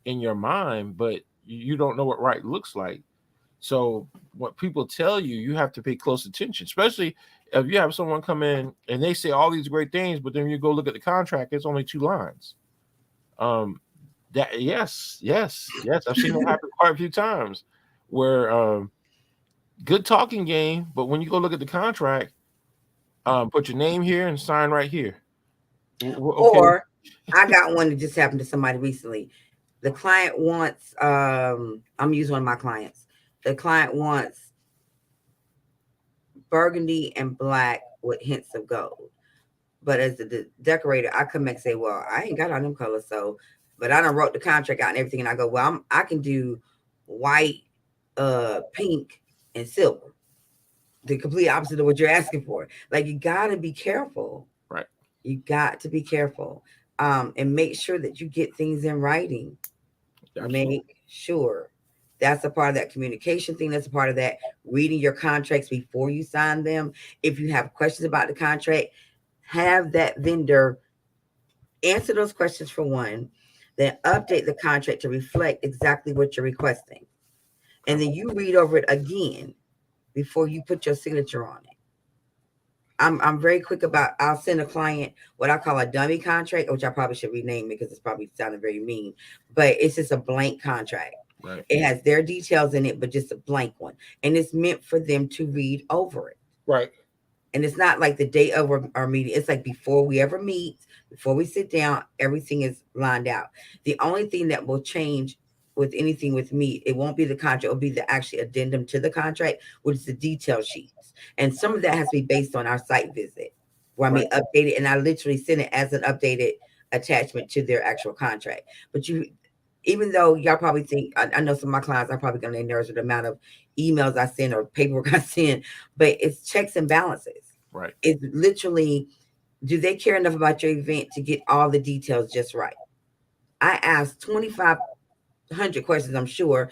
in your mind, but you don't know what right looks like. So what people tell you, you have to pay close attention, especially if you have someone come in and they say all these great things, but then you go look at the contract, it's only 2 lines. Um, that yes, I've seen that happen quite a few times, where good talking game, but when you go look at the contract, put your name here and sign right here. Okay, Or I got one that just happened to somebody recently. The client wants, I'm using one of my clients. The client wants burgundy and black with hints of gold. But as the decorator, I come back and say, well, I ain't got all them colors. So, but I done wrote the contract out and everything. And I go, well, I can do white, pink, and silver. The complete opposite of what you're asking for. Like, you got to be careful. Right. You got to be careful. And make sure that you get things in writing. Absolutely. Make sure that's a part of that communication thing. That's a part of that reading your contracts before you sign them. If you have questions about the contract, have that vendor answer those questions for one, then update the contract to reflect exactly what you're requesting. And Okay. then you read over it again before you put your signature on it. I'm very quick about, I'll send a client what I call a dummy contract, which I probably should rename it because it's probably sounding very mean, but it's just a blank contract. Right. It has their details in it, but just a blank one. And it's meant for them to read over it. Right. And it's not like the day of our meeting. It's like before we ever meet, before we sit down, everything is lined out. The only thing that will change with anything with me, it won't be the contract, it'll be the actually addendum to the contract, which is the detail sheets. And some of that has to be based on our site visit, where I Right. mean update it, and I literally send it as an updated attachment to their actual contract. But you, even though y'all probably think, I know some of my clients are probably gonna get nervous with the amount of emails I send or paperwork I send, but it's checks and balances. Right. It's literally, do they care enough about your event to get all the details just right? I asked 2,500 questions, I'm sure,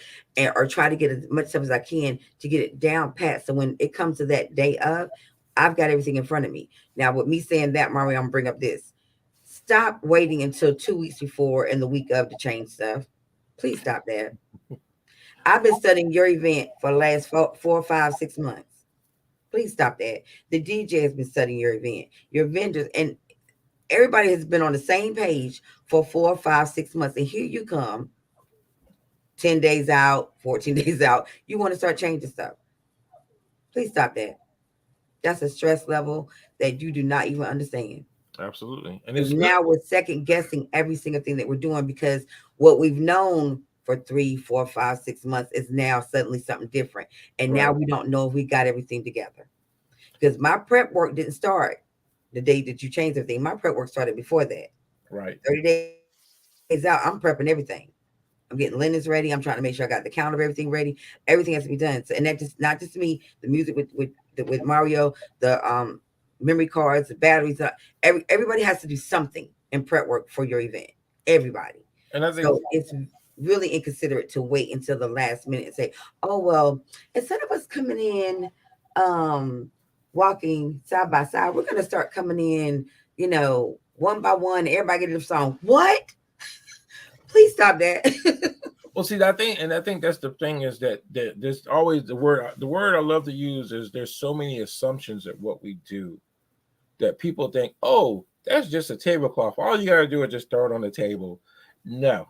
or try to get as much stuff as I can to get it down pat. So when it comes to that day of, I've got everything in front of me. Now, with me saying that, Mario, I'm gonna bring up this. Stop waiting until 2 weeks before and the week of to change stuff. Please stop that. I've been studying your event for the last 4, 5, 6 months. Please stop that. The DJ has been studying your event, your vendors, and everybody has been on the same page for 4, 5, 6 months. And here you come, 10 days out, 14 days out. You want to start changing stuff. Please stop that. That's a stress level that you do not even understand. Absolutely. And Because it's good. now we're second guessing every single thing that we're doing because what we've known for 3, 4, 5, 6 months is now suddenly something different. And now Right. we don't know if we got everything together. Because my prep work didn't start the day that you changed everything. My prep work started before that. Right. 30 days out, I'm prepping everything. I'm getting linens ready. I'm trying to make sure I got the count of everything ready. Everything has to be done. So, and that just not just me, the music with Mario, the memory cards, the batteries. Everybody has to do something in prep work for your event. Everybody. And I think So it's really inconsiderate to wait until the last minute and say, "Oh well, instead of us coming in, um, walking side by side, we're gonna start coming in, one by one. Everybody get a song. What? Please stop that." well, see, I think that's the thing is that there's always the word I love to use is there's so many assumptions at what we do that people think, oh, that's just a tablecloth. All you gotta do is just throw it on the table. No,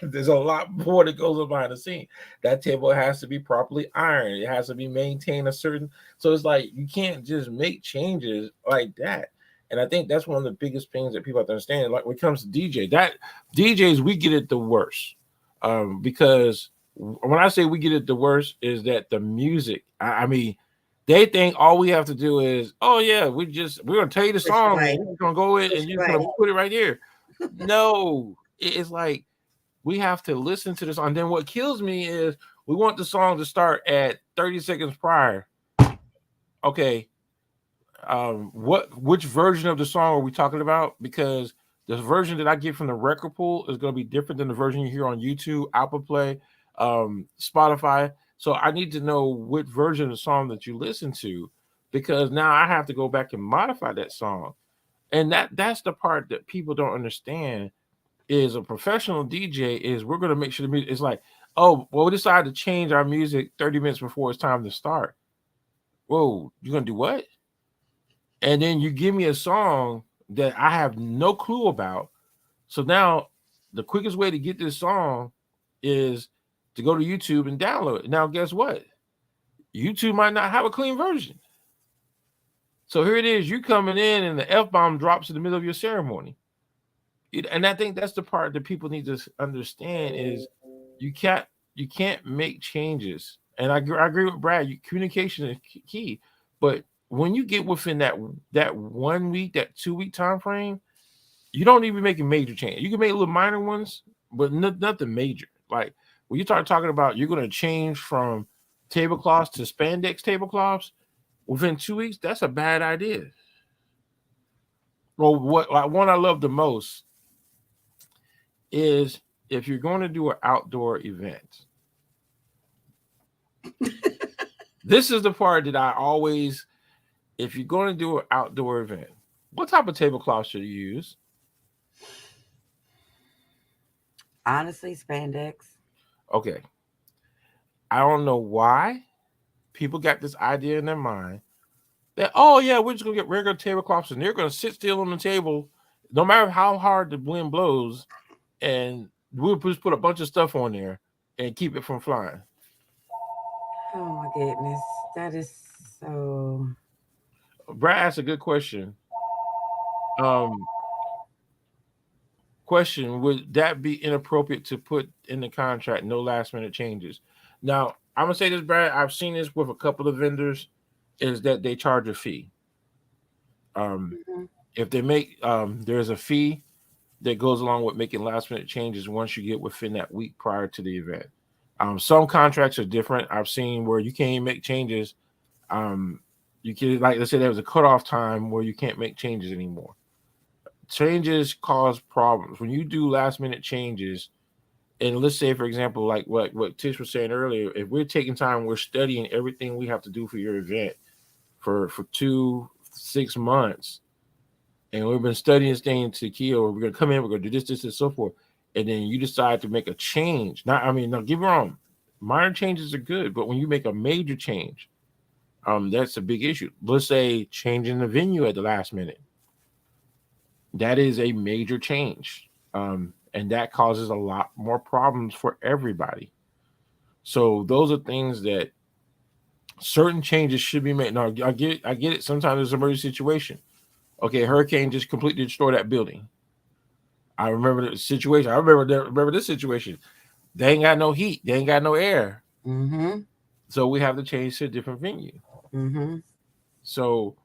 there's a lot more that goes on behind the scene. That table has to be properly ironed. It has to be maintained a certain. So it's like you can't just make changes like that. And I think that's one of the biggest things that people have to understand. Like when it comes to that DJs we get it the worst, because when I say we get it the worst is that the music. I mean, they think all we have to do is, oh yeah, we're gonna tell you the Push song and play, you're just gonna go in push and you're just gonna play. put it right here. No, it's like we have to listen to the song. And then what kills me is we want the song to start at 30 seconds prior. Okay, which version of the song are we talking about? Because the version that I get from the record pool is going to be different than the version you hear on YouTube, Apple Play, Spotify. So I need to know what version of the song that you listen to, because now I have to go back and modify that song. And that's the part that people don't understand is a professional DJ is we're going to make sure the music is like, oh, well, we decided to change our music 30 minutes before it's time to start. Whoa, you're going to do what? And then you give me a song that I have no clue about. So now the quickest way to get this song is to go to YouTube and download it. Now, guess what? YouTube might not have a clean version. So here it is, you coming in and the F bomb drops in the middle of your ceremony. And I think that's the part that people need to understand is you can't you can't make changes. And I agree with Brad. Communication is key, but when you get within that 1 week, that 2 week time frame, you don't even make a major change. You can make little minor ones, but nothing major. Like when you start talking about you're going to change from tablecloths to spandex tablecloths within 2 weeks, that's a bad idea. Well, what like, one I love the most is if you're going to do an outdoor event. This is the part that I always, if you're going to do an outdoor event, what type of tablecloth should you use? Honestly, spandex. Okay, I don't know why people got this idea in their mind that, oh yeah, we're just gonna get regular tablecloths and they're gonna sit still on the table, no matter how hard the wind blows, and we'll just put a bunch of stuff on there and keep it from flying. Oh my goodness, that is so. Brad asked a good question. Um, Question: would that be inappropriate to put in the contract? No last minute changes. Now, I'm gonna say this, Brad. I've seen this with a couple of vendors, is that they charge a fee. Um, Mhm. if they make there's a fee that goes along with making last minute changes once you get within that week prior to the event. Some contracts are different. I've seen where you can't even make changes. Um, you can, like let's say there was a cutoff time where you can't make changes anymore. Changes cause problems when you do last minute changes. And let's say, for example, like what Tish was saying earlier, if we're taking time, we're studying everything we have to do for your event for 2 6 months, and we've been studying, staying to Keo. We're gonna come in, we're gonna do this, and so forth, and then you decide to make a change. Not, I mean, don't get me wrong, minor changes are good, but when you make a major change, that's a big issue. Let's say changing the venue at the last minute. That is a major change, and that causes a lot more problems for everybody. So those are things that certain changes should be made. Now I get it. Sometimes there's an emergency situation. Okay, hurricane just completely destroyed that building. I remember the situation. Remember this situation. They ain't got no heat. They ain't got no air. Mhm. So we have to change to a different venue. Mhm. So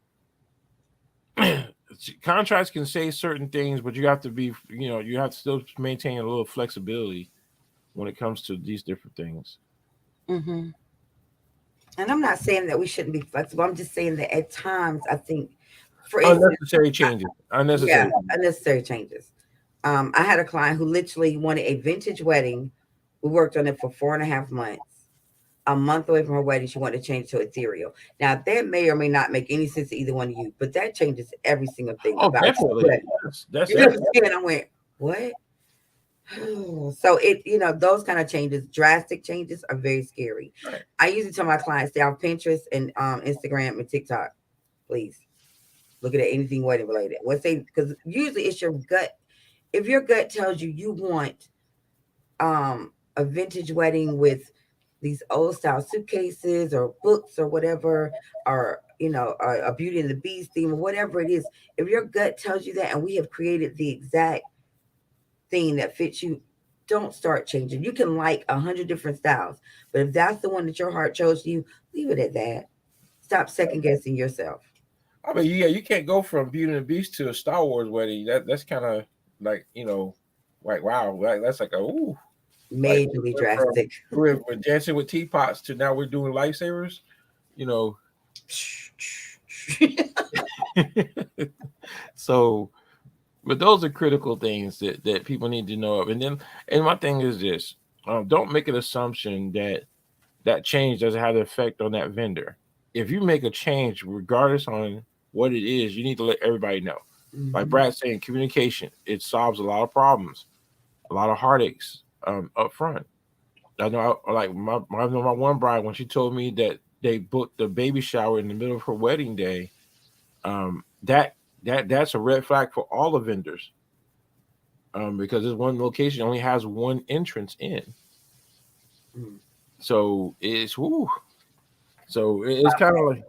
contracts can say certain things, but you have to be, you have to still maintain a little flexibility when it comes to these different things. Mhm. And I'm not saying that we shouldn't be flexible. I'm just saying that at times I think, for instance, Unnecessary changes. yeah, Unnecessary. unnecessary changes. I had a client who literally wanted a vintage wedding. We worked on it for 4.5 months. A month away from her wedding, she wanted to change to ethereal. Now that may or may not make any sense to either one of you, but that changes every single thing Oh, about your definitely. wedding. That's You know what everything. I'm saying? I went, what? So it, those kind of changes, drastic changes, are very scary. Right. I usually tell my clients stay off Pinterest and Instagram and TikTok. Please look at anything wedding related. What's say, because usually it's your gut. If your gut tells you you want a vintage wedding with these old style suitcases or books or whatever, or a Beauty and the Beast theme or whatever it is, if your gut tells you that and we have created the exact thing that fits you, don't start changing. You can like 100 different styles, but if that's the one that your heart chose you, leave it at that. Stop second guessing yourself. I mean, yeah, you can't go from Beauty and the Beast to a Star Wars wedding. That's kind of like, like wow, like that's like a ooh, like Majorly we're from drastic. we're dancing with teapots to now we're doing lightsabers. You know, so but those are critical things that people need to know of. And my thing is this: don't make an assumption that that change doesn't have an effect on that vendor. If you make a change, regardless on what it is, you need to let everybody know. Like Hmm. Brad's saying, communication, it solves a lot of problems, a lot of heartaches up front. I know, like I know my one bride, when she told me that they booked the baby shower in the middle of her wedding day, that's a red flag for all the vendors, because this one location only has one entrance in. So it's woo. So it's kind of like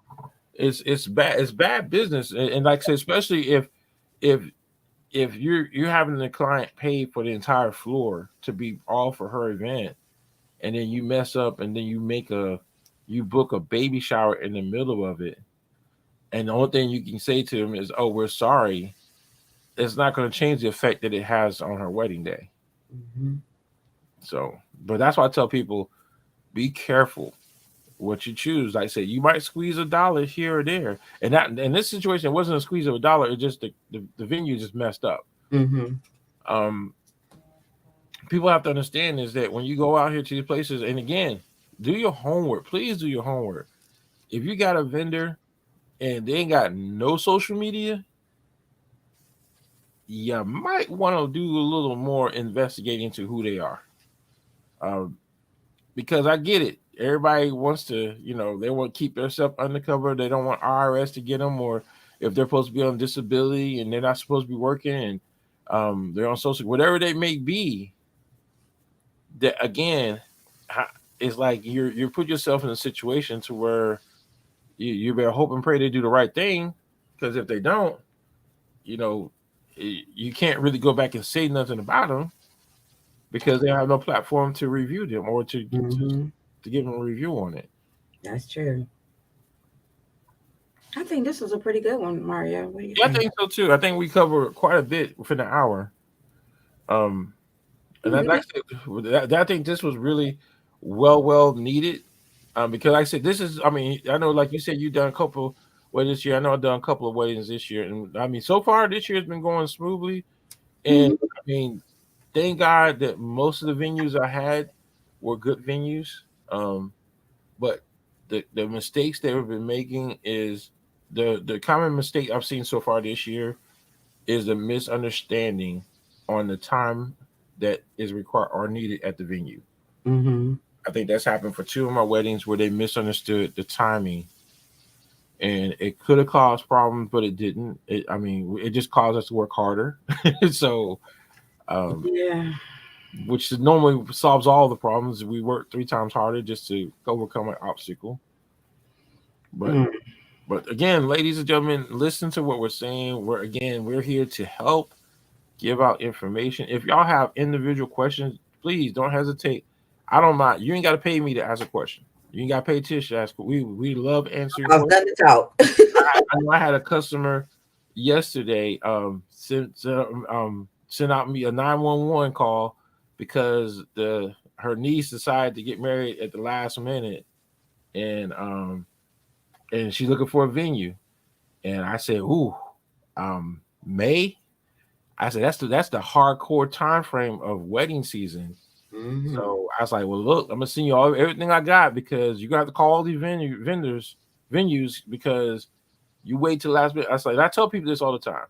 it's bad business, and like I said, especially if if you're having the client pay for the entire floor to be all for her event, and then you mess up, and then you book a baby shower in the middle of it, and the only thing you can say to them is, "Oh, we're sorry." It's not going to change the effect that it has on her wedding day. Mm-hmm. So, but that's why I tell people, be careful what you choose. Like I said, you might squeeze a dollar here or there, and that in this situation, it wasn't a squeeze of a dollar. It just the venue just messed up. Mm-hmm. Um, People have to understand is that when you go out here to these places, and again, do your homework. Please do your homework. If you got a vendor and they ain't got no social media, you might want to do a little more investigating into who they are. Um, because I get it. Everybody wants to, they want to keep their stuff undercover. They don't want IRS to get them, or if they're supposed to be on disability and they're not supposed to be working, and they're on social, whatever they may be. That again, it's like you're put yourself in a situation to where you better hope and pray they do the right thing, because if they don't, you know, you can't really go back and say nothing about them because they have no platform to review them or Mm-hmm. to give them a review on it. That's true. I think this was a pretty good one, Mario. What do you Yeah, I think? think so too. I think we cover quite a bit within an hour. Um, and Yeah, I'd we like did. to say I think this was really well needed. Because like I said, this is. I mean, I know, like you said, you've done a couple weddings this year. I know I've done a couple of weddings this year, and I mean, so far this year has been going smoothly. And Mm-hmm. I mean, thank God that most of the venues I had were good venues. Um, but the mistakes they've been making is the common mistake I've seen so far this year is a misunderstanding on the time that is required or needed at the venue. Mm-hmm. I think that's happened for two of my weddings where they misunderstood the timing, and it could have caused problems, but it didn't. I mean, it just caused us to work harder. So, um, Yeah. which normally solves all the problems. We work three times harder just to overcome an obstacle. But Mm. but again, ladies and gentlemen, listen to what we're saying. We're here to help give out information. If y'all have individual questions, please don't hesitate. I don't mind. You ain't got to pay me to ask a question. You ain't got to pay Tish to ask. We love answering I've questions. done the talk. I know I had a customer yesterday sent out me a 911 call because the her niece decided to get married at the last minute, and she's looking for a venue. And I said, "Ooh, May." I said, "That's the hardcore time frame of wedding season." Mm-hmm. So I was like, "Well, look, I'm gonna send you all everything I got because you got to call all these venues because you wait till the last minute." I was like, I tell people this all the time: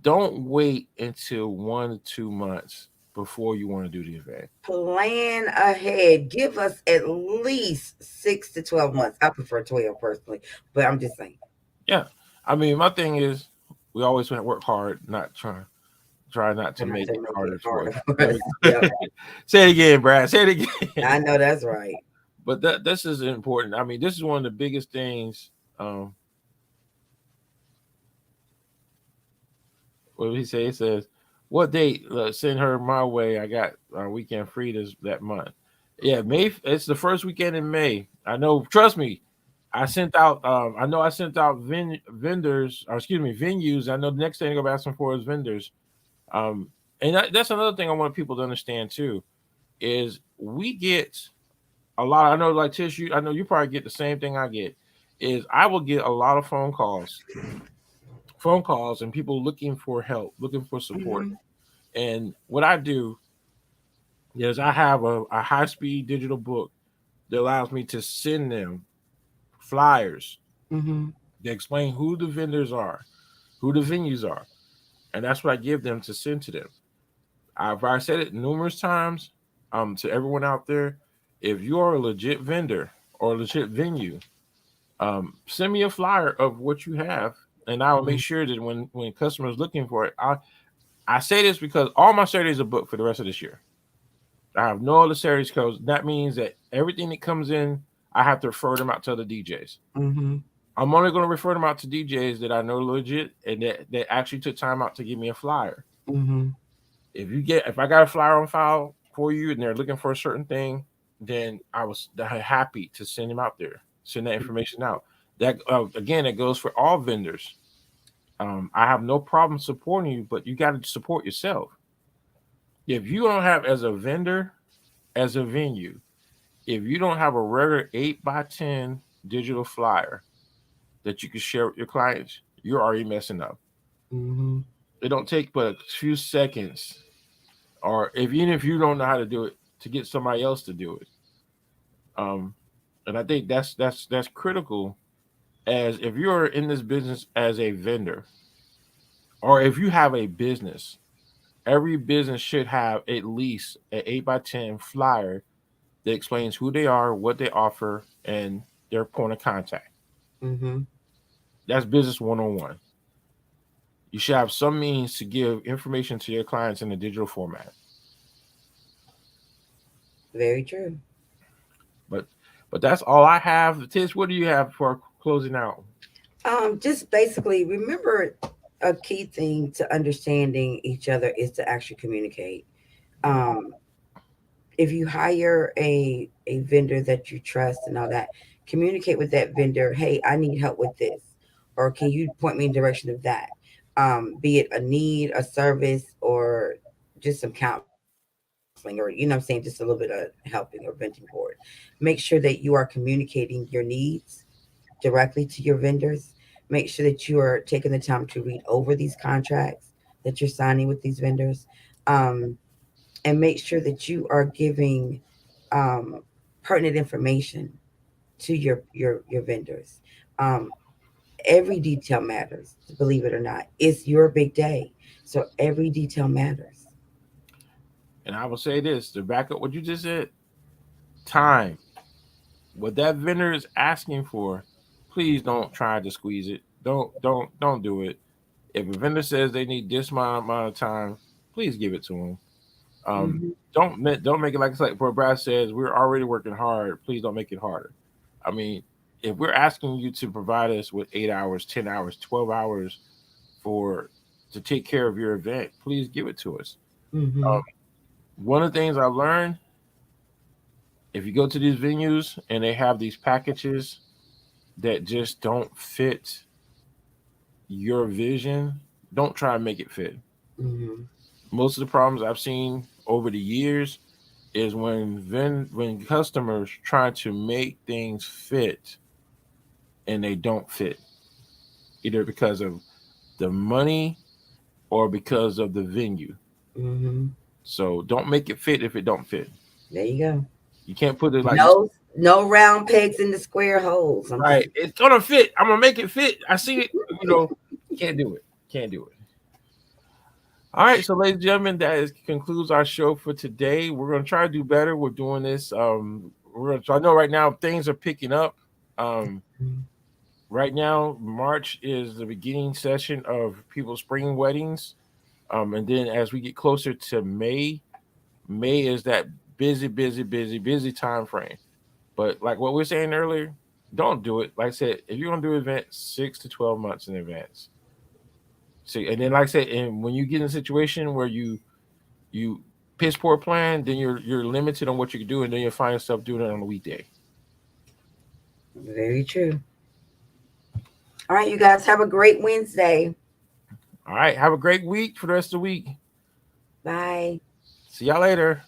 don't wait until 1 to 2 months before you want to do the event. Plan ahead. Give us at least 6 to 12 months. I prefer 12 personally, but I'm just saying. Yeah, I mean, my thing is, we always want to work hard, not try not to Try not make to it make it harder for harder you. for There us. we go. Yep. Say it again, Brad. Say it again. I know that's right. But this is important. I mean, this is one of the biggest things. Um, what did he say? He says, "What date? Send her my way. I got weekend free that month." Yeah, May. It's the first weekend in May. I know. Trust me. I sent out. I know I sent out vendors, or excuse me, venues. I know the next thing I'm gonna be asking for is vendors. Um, and that's another thing I want people to understand too is we get a lot. I know, like Tish, I know you probably get the same thing I get. Is I will get a lot of phone calls, and people looking for help, looking for support. Mm-hmm. And what I do is I have a high speed digital book that allows me to send them flyers Mm-hmm. that explain who the vendors are, who the venues are, and that's what I give them to send to them. I said it numerous times to everyone out there. If you are a legit vendor or a legit venue, send me a flyer of what you have, and I will make sure that when customers looking for it, I say this because all my Saturdays are booked for the rest of this year. I have no other Saturdays because that means that everything that comes in, I have to refer them out to other DJs. Mm-hmm. I'm only going to refer them out to DJs that I know legit and that actually took time out to give me a flyer. Mm-hmm. If I got a flyer on file for you and they're looking for a certain thing, then I was happy to send them out there, send that information out. That again, it goes for all vendors. I have no problem supporting you, but you got to support yourself. If you don't have as a vendor, as a venue, if you don't have a regular 8x10 digital flyer that you can share with your clients, you're already messing up. Mm-hmm. It don't take but a few seconds, or if even if you don't know how to do it, to get somebody else to do it. Um, and I think that's critical. As if you're in this business as a vendor, or if you have a business, every business should have at least an 8x10 flyer that explains who they are, what they offer, and their point of contact. Mm-hmm. That's business 101. You should have some means to give information to your clients in a digital format. Very true. But but that's all I have. Tish, what do you have for closing out? Just basically remember a key thing to understanding each other is to actually communicate. Um, if you hire a vendor that you trust and all that, communicate with that vendor. Hey, I need help with this, or can you point me in the direction of that? Be it a need, a service, or just some counseling, or I'm saying just a little bit of helping or venting for it. Make sure that you are communicating your needs directly to your vendors. Make sure that you are taking the time to read over these contracts that you're signing with these vendors. Um, and make sure that you are giving um, pertinent information to your vendors. Um, every detail matters, believe it or not. It's your big day, so every detail matters. And I will say this to back up what you just said: time. What that vendor is asking for, please don't try to squeeze it. Don't do it. If a vendor says they need this amount of time, please give it to them. Um, Hmm. don't make it like it's like where Brad says we're already working hard. Please don't make it harder. I mean, if we're asking you to provide us with 8 hours, 10 hours, 12 hours for to take care of your event, please give it to us. Hmm. Um, one of the things I've learned, if you go to these venues and they have these packages that just don't fit your vision, don't try to make it fit. Hmm. Most of the problems I've seen over the years is when customers try to make things fit and they don't fit, either because of the money or because of the venue. Hmm. So don't make it fit if it don't fit. There you go. You can't put it like you No round pegs in the square holes. I'm just right. It's gonna fit. I'm gonna make it fit. I see it. Can't do it. Can't do it. All right, so ladies and gentlemen, concludes our show for today. We're gonna try to do better. We're doing this. So I know right now things are picking up. Um, right now, March is the beginning session of people's spring weddings. And then as we get closer to May, May is that busy time frame. But like what we were saying earlier, don't do it. Like I said, if you're gonna do an event 6 to 12 months in advance. See, and then like I said, and when you get in a situation where you piss poor plan, then you're limited on what you can do, and then you'll find yourself doing it on a weekday. very true. All right, you guys have a great Wednesday. All right, have a great week for the rest of the week. Bye. See y'all later.